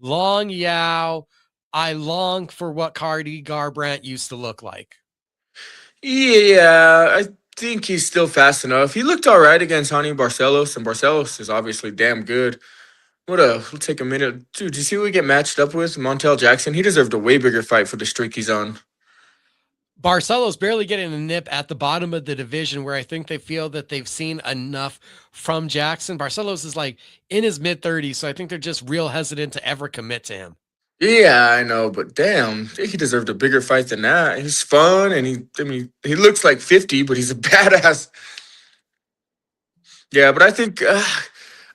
Long Yao. I long for what Cody Garbrandt used to look like.
Yeah, I think he's still fast enough. He looked all right against Hani Barcelos, and Barcelos is obviously damn good. We'll take a minute. Dude, do you see who we get matched up with? Montel Jackson. He deserved a way bigger fight for the streak he's on.
Barcelos barely getting a nip at the bottom of the division where I think they feel that they've seen enough from Jackson. Barcelos is like in his mid 30s, so I think they're just real hesitant to ever commit to him.
Yeah, I know, but damn, he deserved a bigger fight than that. He's fun, and he looks like 50, but he's a badass. Yeah, but I think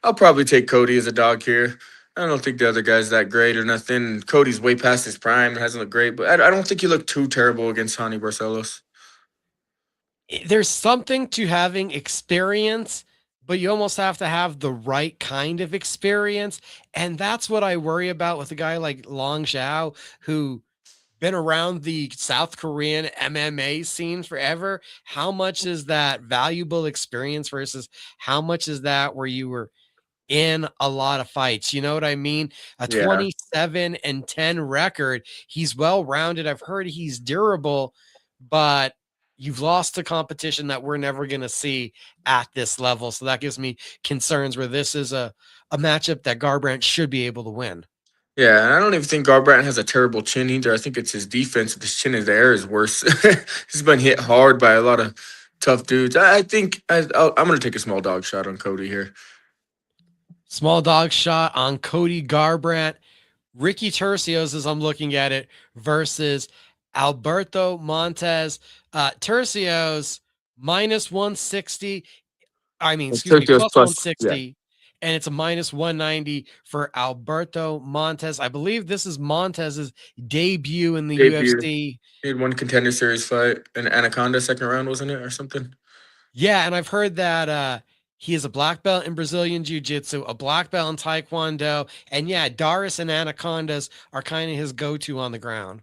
I'll probably take Cody as a dog here. I don't think the other guy's that great or nothing. Cody's way past his prime, hasn't looked great, but I don't think he looked too terrible against Hani Barcelos.
There's something to having experience, but you almost have to have the right kind of experience. And that's what I worry about with a guy like Long Zhao, who been around the South Korean MMA scene forever. How much is that valuable experience versus how much is that where you were in a lot of fights? You know what I mean? A
Yeah.
27-10 record. He's well rounded. I've heard he's durable, but you've lost to competition that we're never going to see at this level. So that gives me concerns where this is a matchup that Garbrandt should be able to win.
Yeah, and I don't even think Garbrandt has a terrible chin either. I think it's his defense. If his chin is there, is worse. He's been hit hard by a lot of tough dudes. I think I'm going to take a small dog shot on Cody here.
Small dog shot on Cody Garbrandt. Ricky Tercios, as I'm looking at it, versus Alberto Montes. Tercios minus 160. Excuse me,
Tokyo's
plus
plus, yeah,
160. And it's a minus 190 for Alberto Montes. I believe this is Montez's debut in the
debut.
UFC.
He had one contender series fight, an Anaconda second round, wasn't it, or something?
Yeah, and I've heard that he is a black belt in Brazilian Jiu-Jitsu, a black belt in Taekwondo, and yeah, Doris and Anacondas are kind of his go-to on the ground.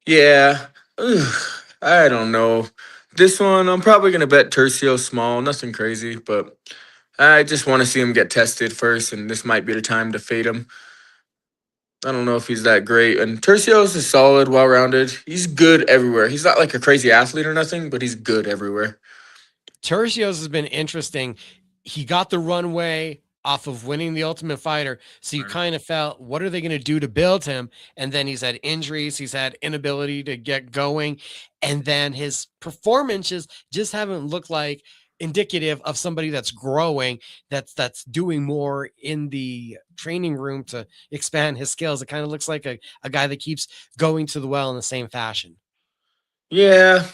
Yeah. Ugh, I don't know. This one, I'm probably gonna bet Tercio small, nothing crazy, but I just want to see him get tested first, and this might be the time to fade him. I don't know if he's that great. And Tercios is solid, well rounded. He's good everywhere. He's not like a crazy athlete or nothing, but he's good everywhere.
Tercios has been interesting. He got the runway off of winning the Ultimate Fighter, so you
Right.
kind of felt, what are they going to do to build him? And then he's had injuries, he's had inability to get going, and then his performances just haven't looked like indicative of somebody that's growing, that's doing more in the training room to expand his skills. It kind of looks like a guy that keeps going to the well in the same fashion.
Yeah,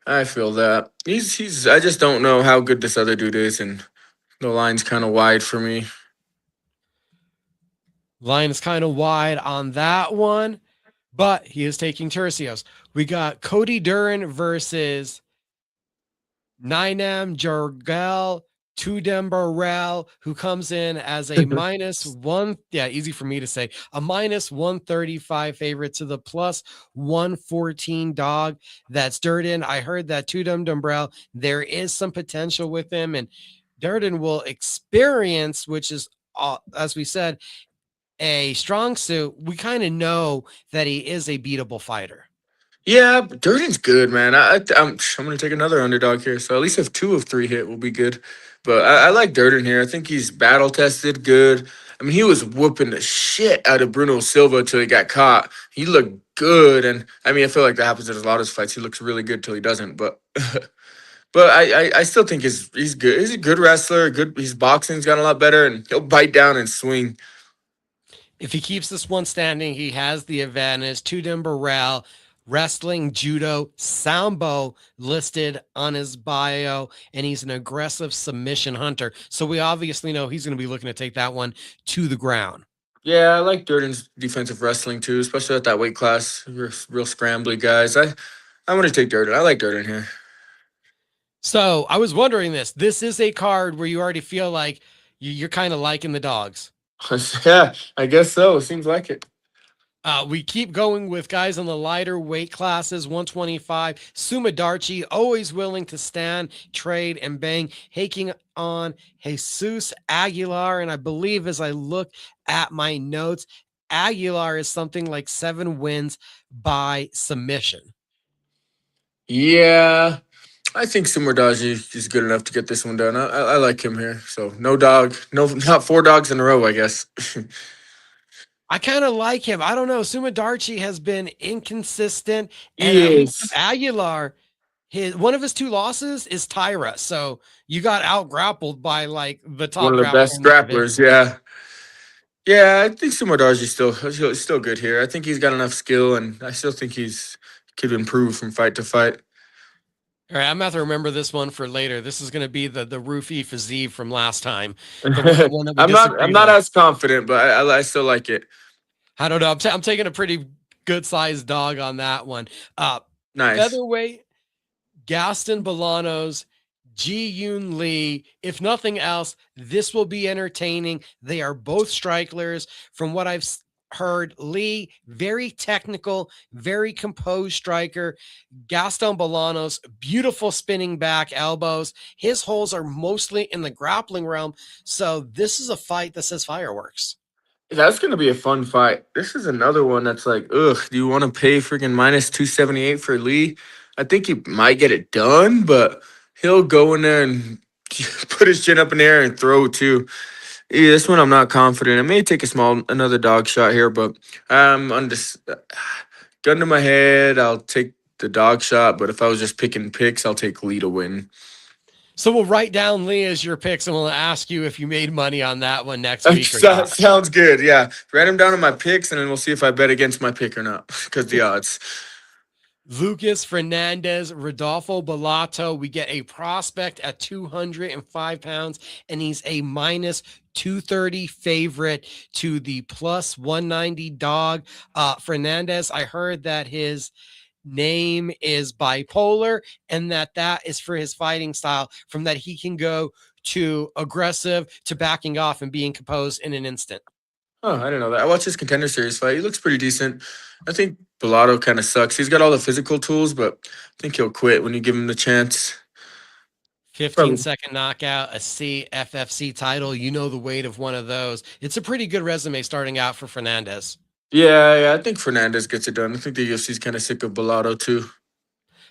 I feel that. He's I just don't know how good this other dude is, and the line's kind of wide for me.
Line is kind of wide on that one, but he is taking Tercios. We got Cody Duran versus Ninam Jargel Tudembarel, who comes in as a minus one. Yeah, easy for me to say. A minus 135 favorite to the plus 114 dog. That's Durden. I heard that Tudembarel, there is some potential with him, and Durden will experience, which is, as we said, a strong suit. We kind of know that he is a beatable fighter.
Yeah, but Durden's good, man. I'm gonna take another underdog here, so at least if 2 of 3 hit will be good. But I like Durden here. I think he's battle tested, good. I mean, he was whooping the shit out of Bruno Silva until he got caught. He looked good, and I mean, I feel like that happens in a lot of his fights. He looks really good till he doesn't. But but I still think he's good. He's a good wrestler. Good. His boxing's gotten a lot better, and he'll bite down and swing.
If he keeps this one standing, he has the advantage. Tudembarel, wrestling, judo, sambo listed on his bio, and he's an aggressive submission hunter. So we obviously know he's going to be looking to take that one to the ground.
Yeah, I like Durden's defensive wrestling too, especially at that weight class. Real scrambly guys. I'm gonna take Durden. I like Durden here.
So I was wondering this. This is a card where you already feel like you're kind of liking the dogs.
Yeah, I guess so. Seems like it.
We keep going with guys in the lighter weight classes, 125. Sumadarchi, always willing to stand, trade, and bang, taking on Jesus Aguilar. And I believe as I look at my notes, Aguilar is something like 7 wins by submission.
Yeah, I think Sumerdaji is good enough to get this one done. I like him here. So no dog, no not 4 dogs in a row, I guess.
I kind of like him. I don't know. Sumadarchi has been inconsistent, and
He
at least with
is
Aguilar, one of his 2 losses is Tyra. So you got out grappled by like the
one
top
of the
grappler
best
in the division.
grapplers. Yeah, yeah. I think Sumerdaji's still good here. I think he's got enough skill, and I still think he's could improve from fight to fight.
All right, I'm gonna have to remember this one for later. This is gonna be the Roofie Fazeev from last time, the one that we
I'm
disagreed
not
on.
as confident, but I still like it.
I don't know. I'm taking a pretty good sized dog on that one.
Nice.
Featherweight, Gaston Bolanos, Ji Yoon Lee. If nothing else, this will be entertaining. They are both striklers. From what I've heard, Lee, very technical, very composed striker. Gaston Bolanos, beautiful spinning back elbows. His holes are mostly in the grappling realm. So this is a fight that says fireworks.
That's gonna be a fun fight. This is another one that's like, ugh, do you want to pay freaking minus 278 for Lee? I think he might get it done, but he'll go in there and put his chin up in the air and throw too. Yeah, this one I'm not confident. I may take another dog shot here, but I'm just gun to my head. I'll take the dog shot, but if I was just picking picks, I'll take Lee to win.
So we'll write down Lee as your picks, and we'll ask you if you made money on that one next week or not.
Sounds good. Yeah, write them down on my picks, and then we'll see if I bet against my pick or not because the odds.
Lucas Fernandez, Rodolfo Bellato. We get a prospect at 205 pounds, and he's a minus 230 favorite to the plus 190 dog. Fernandez, I heard that his name is bipolar, and that is for his fighting style, from that he can go to aggressive to backing off and being composed in an instant.
Oh, I didn't know that. I watched his Contender Series fight. He looks pretty decent. I think Bellato kind of sucks. He's got all the physical tools, but I think he'll quit when you give him the chance.
15-second knockout, a CFFC title. You know the weight of one of those. It's a pretty good resume starting out for Fernandez.
Yeah, I think Fernandez gets it done. I think the UFC's kind of sick of Bellato too.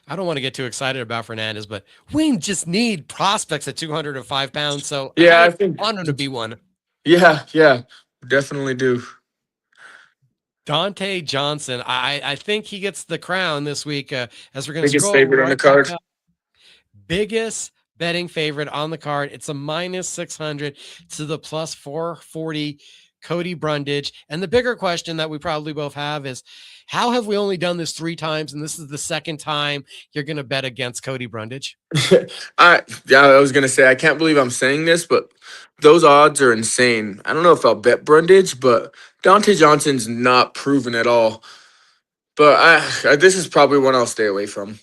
I don't want to get too excited about Fernandez, but we just need prospects at 205 pounds. So
Yeah,
I
I think.
want him to be one.
Yeah, definitely do.
Dante Johnson. I think he gets the crown this week as we're going to
Biggest
scroll
favorite on the
right
card.
back up. Biggest betting favorite on the card. It's a minus 600 to the plus 440 Cody Brundage. And the bigger question that we probably both have is, how have we only done this 3 times and this is the second time you're going to bet against Cody Brundage?
I was gonna say I can't believe I'm saying this, but those odds are insane. I don't know if I'll bet Brundage, but Dante Johnson's not proven at all. But this is probably one I'll stay away from.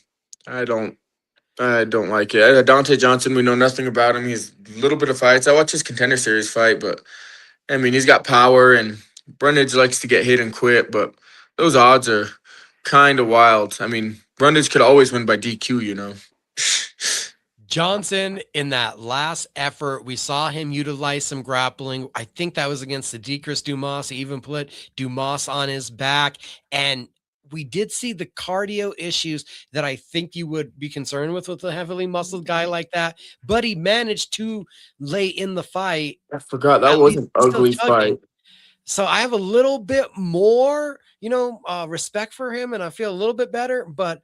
I don't like it. Dante Johnson, we know nothing about him. He's a little bit of fights. I watched his Contender Series fight, but I mean he's got power, and Brundage likes to get hit and quit. But those odds are kind of wild. I mean Brundage could always win by DQ, you know.
Johnson, in that last effort, we saw him utilize some grappling. I think that was against the Decris Dumas. He even put Dumas on his back. And we did see the cardio issues that I think you would be concerned with a heavily muscled guy like that. But he managed to lay in the fight.
I forgot that was an ugly fight.
So I have a little bit more, respect for him, and I feel a little bit better. But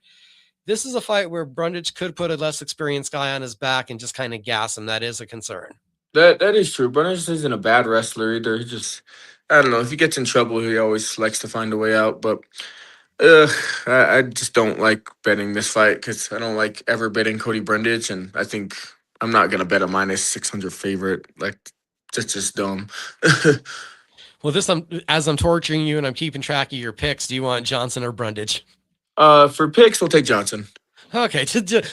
this is a fight where Brundage could put a less experienced guy on his back and just kind of gas him. That is a concern.
That is true. Brundage isn't a bad wrestler either. He just, I don't know. If he gets in trouble, he always likes to find a way out. But I just don't like betting this fight because I don't like ever betting Cody Brundage, and I think I'm not gonna bet a minus 600 favorite. Like that's just dumb.
Well, as I'm torturing you and I'm keeping track of your picks, do you want Johnson or Brundage?
For picks, we'll take Johnson.
Okay,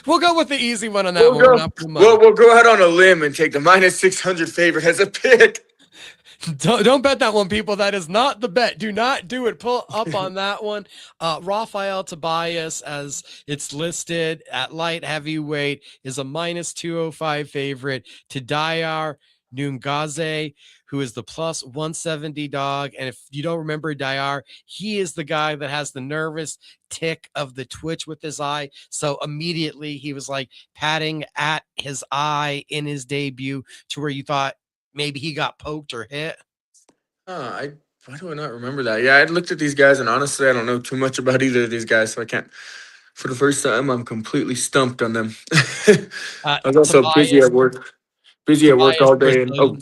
we'll go with the easy one on that one.
We'll go out on a limb and take the minus 600 favorite as a pick.
Don't bet that one, people. That is not the bet. Do not do it. Pull up on that one. Rafael Tobias, as it's listed at light heavyweight, is a minus 205 favorite to Dayar Nungaze, who is the plus 170 dog. And if you don't remember Dayar, he is the guy that has the nervous tick of the twitch with his eye. So immediately he was like patting at his eye in his debut to where you thought maybe he got poked or hit.
Why do I not remember that? Yeah, I looked at these guys, and honestly, I don't know too much about either of these guys, so I can't. For the first time, I'm completely stumped on them. I was also busy at work. All day. And, go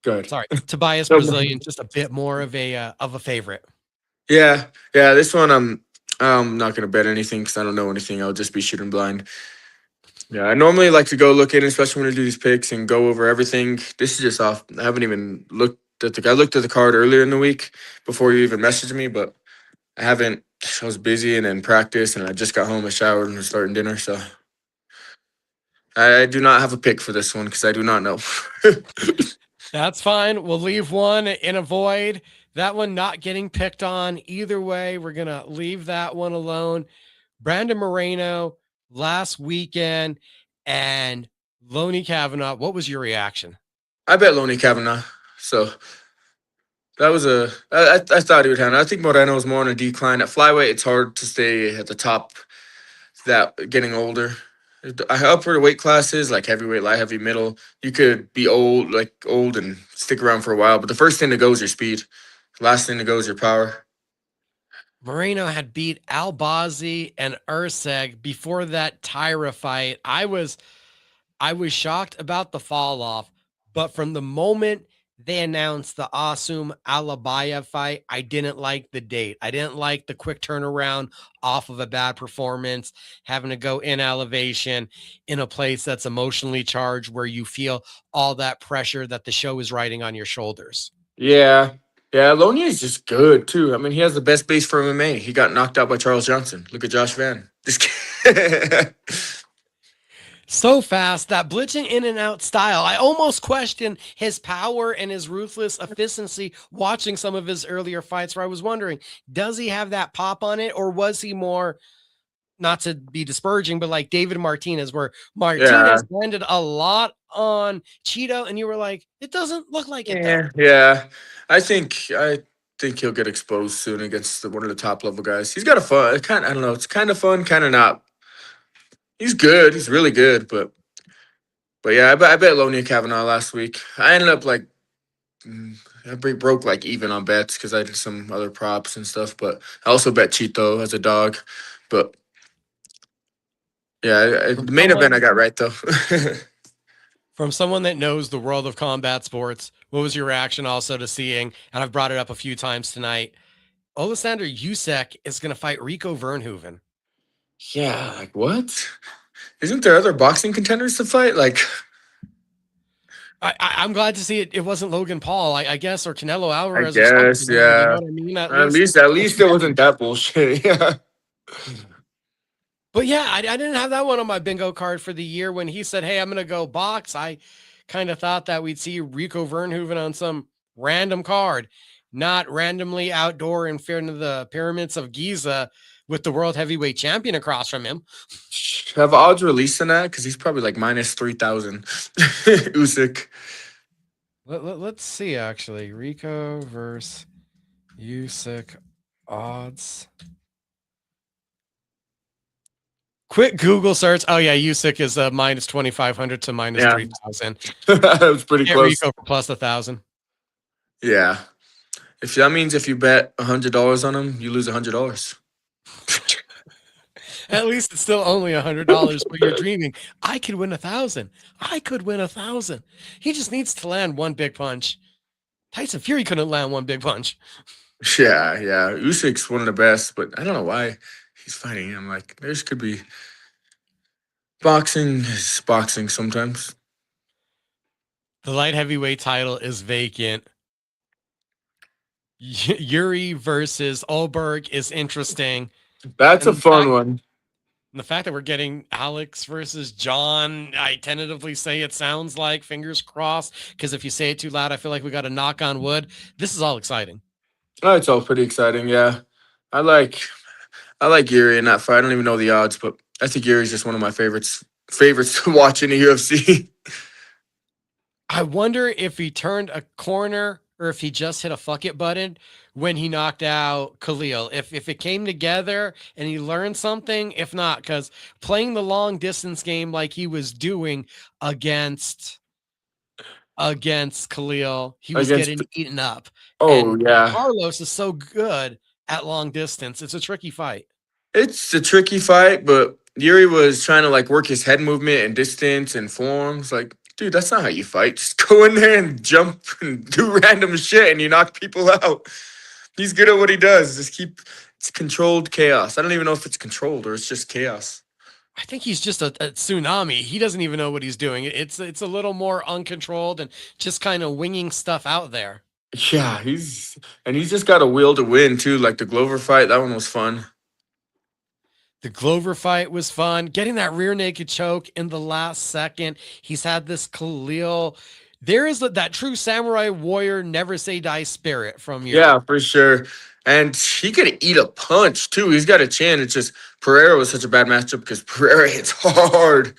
ahead.
Sorry, Tobias Brazilian, just a bit more of a favorite.
Yeah. This one, I'm not gonna bet anything because I don't know anything. I'll just be shooting blind. Yeah, I normally like to go look in, especially when I do these picks and go over everything. This is just off. I haven't even looked at I looked at the card earlier in the week before you even messaged me, but I haven't. I was busy and in practice, and I just got home, I showered, and was starting dinner. So I do not have a pick for this one because I do not know.
That's fine. We'll leave one in a void. That one not getting picked on. Either way, we're going to leave that one alone. Brandon Moreno last weekend and Loney Kavanaugh. What was your reaction?
I bet Loney Kavanaugh. So that was I thought he would handle. I think Moreno was more on a decline. At flyweight, it's hard to stay at the top that getting older. Upper weight classes like heavyweight, light heavy, middle, you could be old and stick around for a while. But the first thing that goes is your speed. The last thing that goes is your power.
Moreno had beat Albazi and Urseg before that Tyra fight. I was shocked about the fall off, but from the moment they announced the Asum Alabaya fight, I didn't like the date. I didn't like the quick turnaround off of a bad performance, having to go in elevation in a place that's emotionally charged where you feel all that pressure that the show is riding on your shoulders.
Yeah, Yeah, Lonia is just good too. I mean, he has the best base for MMA. He got knocked out by Charles Johnson. Look at Josh Van. Just kidding.
So fast, that blitzing in and out style. I almost question his power and his ruthless efficiency watching some of his earlier fights where I was wondering, does he have that pop on it, or was he more, not to be disparaging, but like David Martinez, where
Yeah,
Martinez landed a lot on Cheeto and you were like, it doesn't look like it though.
yeah. I think he'll get exposed soon against one of the top level guys. He's got a fun kind. I don't know. It's kind of fun, kind of not. He's good. He's really good, but yeah, I bet Lonia Kavanaugh last week. I ended up like I broke like even on bets because I did some other props and stuff. But I also bet Cheeto as a dog. But yeah,
From
the main event I got right though.
from someone that knows the world of combat sports, what was your reaction also to seeing, and I've brought it up a few times tonight, Olesander Usyk is going to fight Rico Verhoeven?
Yeah, like what? Isn't there other boxing contenders to fight? Like,
I'm glad to see it. It wasn't Logan Paul, I guess, or Canelo
I
Alvarez or something.
guess,
You know
yeah.
what I mean?
At least it wasn't that bullshit. Yeah.
But yeah, I didn't have that one on my bingo card for the year when he said, "Hey, I'm going to go box." I kind of thought that we'd see Rico Verhoeven on some random card, not randomly outdoor in front of the pyramids of Giza with the world heavyweight champion across from him.
Have odds released in that? Because he's probably like minus 3,000. Usyk.
Let's see, actually. Rico versus Usyk odds. Quick Google search. Oh, yeah. Usyk is minus 2,500 to minus 3,000.
That was pretty
Get
close.
Rico for plus 1,000.
Yeah. If that means if you bet $100 on him, you lose $100.
At least it's still only $100, but you're dreaming. I could win 1,000. I could win 1,000. He just needs to land one big punch. Tyson Fury couldn't land one big punch.
Yeah. Usyk's one of the best, but I don't know why he's fighting him. Like, there's could be boxing is boxing sometimes.
The light heavyweight title is vacant. Yuri versus Olberg is interesting.
That's
And
a fun one.
And the fact that we're getting Alex versus John, I tentatively say it sounds like, fingers crossed, because if you say it too loud, I feel like we got a knock on wood. This is all exciting.
Oh, it's all pretty exciting. Yeah. I like Yuri in that fight. I don't even know the odds, but I think Yuri's just one of my favorites to watch in the UFC.
I wonder if he turned a corner or if he just hit a fuck it button when he knocked out Khalil. If it came together and he learned something, if not, because playing the long distance game like he was doing against Khalil, he was getting eaten up.
Oh,
and
yeah.
Carlos is so good at long distance. It's a tricky fight.
It's a tricky fight, but Yuri was trying to like work his head movement and distance and forms. Like, dude, that's not how you fight. Just go in there and jump and do random shit and you knock people out. He's good at what he does. It's controlled chaos. I don't even know if it's controlled or it's just chaos.
I think he's just a tsunami. He doesn't even know what he's doing. It's a little more uncontrolled and just kind of winging stuff out there.
Yeah, he's just got a will to win too. Like the Glover fight, that one was fun.
The Glover fight was fun. Getting that rear naked choke in the last second. He's had this Khalil. There is that true samurai warrior, never say die spirit from you.
Yeah, for sure. And he could eat a punch too. He's got a chin. It's just Pereira was such a bad matchup because Pereira hits hard.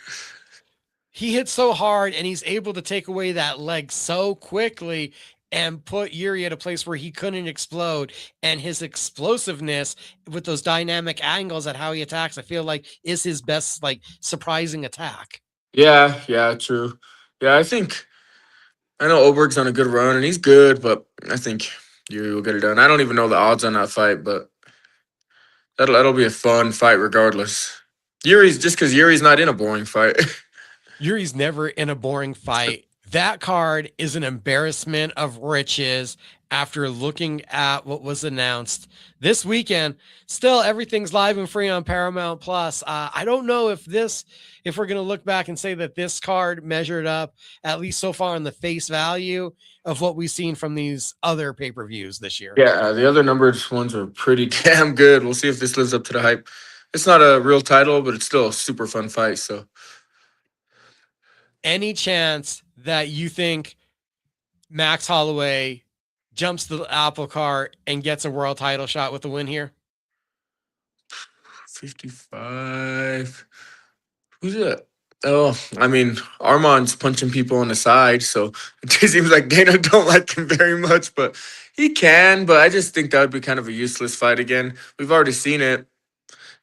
He hits so hard and he's able to take away that leg so quickly and put Yuri at a place where he couldn't explode. And his explosiveness with those dynamic angles at how he attacks, I feel like is his best, like, surprising attack.
Yeah, true. Yeah, I know Oberg's on a good run and he's good, but I think Yuri will get it done. I don't even know the odds on that fight, but that'll be a fun fight regardless. Just because Yuri's not in a boring fight.
Yuri's never in a boring fight. That card is an embarrassment of riches. after looking at what was announced this weekend. Still, everything's live and free on Paramount Plus. I don't know if we're going to look back and say that this card measured up, at least so far, on the face value of what we've seen from these other pay-per-views this year.
Yeah, the other numbered ones are pretty damn good. We'll see if this lives up to the hype. It's not a real title, but it's still a super fun fight. So,
any chance that you think Max Holloway jumps the apple cart and gets a world title shot with the win here?
55. Who's it? Oh, I mean, Armand's punching people on the side, so it just seems like Dana don't like him very much, but he can. But I just think that would be kind of a useless fight again. We've already seen it.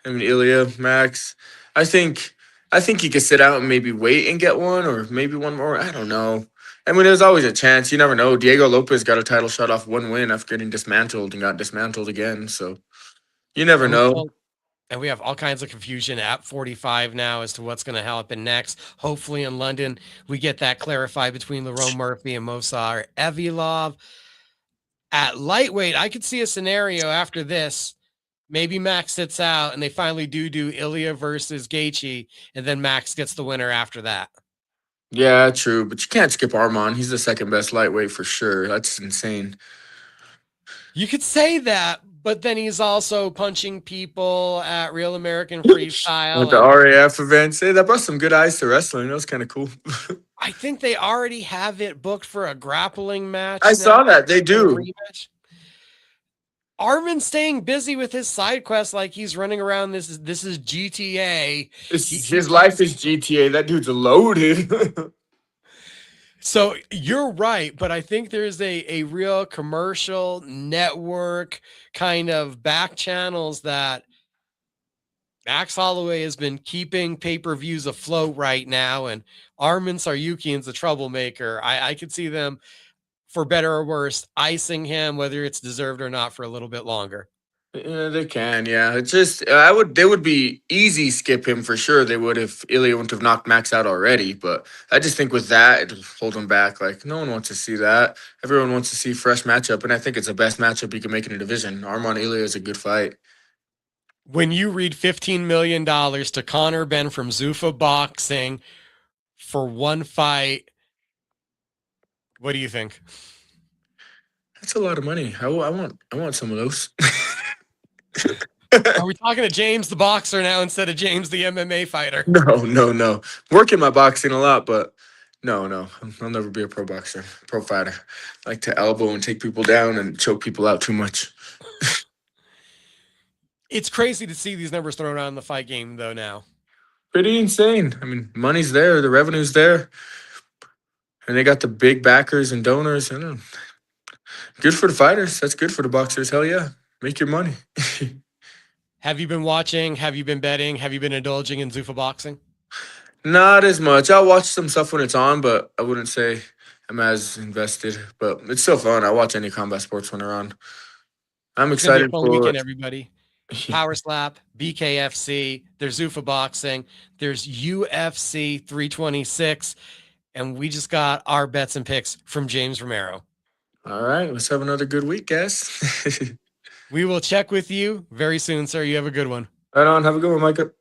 I mean, Ilya, Max. I think he could sit out and maybe wait and get one, or maybe one more. I don't know. I mean, there's always a chance. You never know. Diego Lopez got a title shot off one win after getting dismantled and got dismantled again. So you never know.
And we have all kinds of confusion at 45 now as to what's going to happen next. Hopefully in London, we get that clarified between Lerone Murphy and Mosar Evilov. At lightweight, I could see a scenario after this. Maybe Max sits out and they finally do Ilya versus Gaethje, and then Max gets the winner after that.
Yeah, true. But you can't skip Armand. He's the second best lightweight for sure. That's insane.
You could say that, but then he's also punching people at Real American Freestyle.
With the RAF events. Hey, that brought some good eyes to wrestling. That was kind of cool.
I think they already have it booked for a grappling match.
I saw that. They do.
Armin's staying busy with his side quests like he's running around. This is GTA.
His life is GTA. That dude's loaded.
So you're right, but I think there's a real commercial network kind of back channels that Max Holloway has been keeping pay-per-views afloat right now, and Armin Saryukian's the troublemaker. I could see them, for better or worse, icing him, whether it's deserved or not, for a little bit longer.
Yeah, they can. Yeah, it's just they would be easy skip him for sure. They would if Ilya wouldn't have knocked Max out already. But I just think with that, it'll hold him back. Like no one wants to see that. Everyone wants to see fresh matchup, and I think it's the best matchup you can make in a division. Armand Ilya is a good fight.
When you read $15 million to Connor Ben from Zuffa Boxing for one fight, what do you think?
That's a lot of money. I want some of those.
Are we talking to James the boxer now instead of James the MMA fighter?
No. Working my boxing a lot, but no. I'll never be a pro boxer, pro fighter. I like to elbow and take people down and choke people out too much.
It's crazy to see these numbers thrown around in the fight game, though, now.
Pretty insane. I mean, money's there, the revenue's there, and they got the big backers and donors. I don't know. Good for the fighters. That's good for the boxers. Hell yeah. Make your money.
Have you been watching? Have you been betting? Have you been indulging in Zuffa Boxing?
Not as much. I'll watch some stuff when it's on, but I wouldn't say I'm as invested. But it's still fun. I watch any combat sports when they're on. I'm excited
for weekend, everybody. Power Slap, BKFC, there's Zuffa Boxing, there's UFC 326, and we just got our bets and picks from James Romero.
All right, let's have another good week, guys.
We will check with you very soon, sir. You have a good one.
Right on. Have a good one, Micah.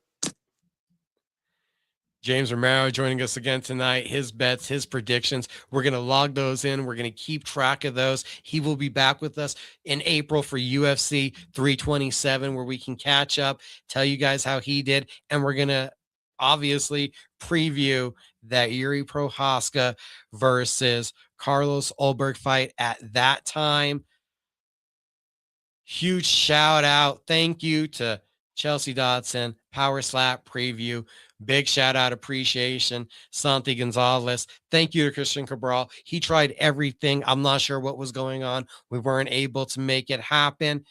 James Romero joining us again tonight. His bets, his predictions. We're going to log those in. We're going to keep track of those. He will be back with us in April for UFC 327, where we can catch up, tell you guys how he did. And we're going to obviously preview that Yuri Prohaska versus Carlos Ulberg fight at that time. Huge shout out. Thank you to Chelsea Dodson, Power Slap Preview. Big shout out, appreciation. Santi Gonzalez. Thank you to Cristian Cabral. He tried everything. I'm not sure what was going on. We weren't able to make it happen.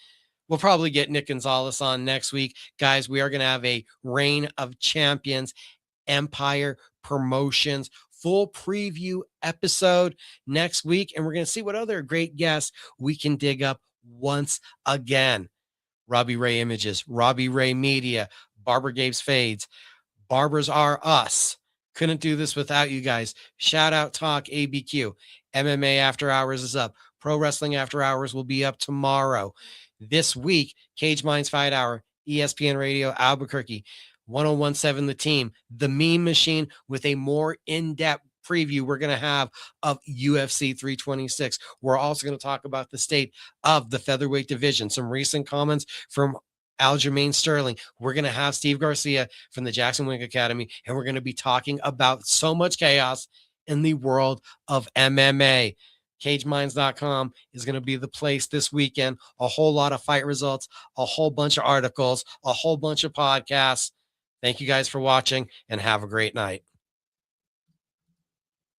We'll probably get Nick Gonzalez on next week. Guys, we are going to have a Reign of Champions Empire Promotions full preview episode next week. And we're going to see what other great guests we can dig up once again. Robbie Ray Images, Robbie Ray Media, Barber Gabe's Fades, Barbers Are Us. Couldn't do this without you guys. Shout out Talk ABQ. MMA After Hours is up. Pro Wrestling After Hours will be up tomorrow. This week, Cage Minds Fight Hour, ESPN Radio, Albuquerque, 1017 The Team, The Meme Machine with a more in-depth preview we're going to have of UFC 326. We're also going to talk about the state of the featherweight division, some recent comments from Aljamain Sterling. We're going to have Steve Garcia from the Jackson Wink Academy, and we're going to be talking about so much chaos in the world of MMA. CageMinds.com is going to be the place this weekend. A whole lot of fight results, a whole bunch of articles, a whole bunch of podcasts. Thank you guys for watching, and have a great night.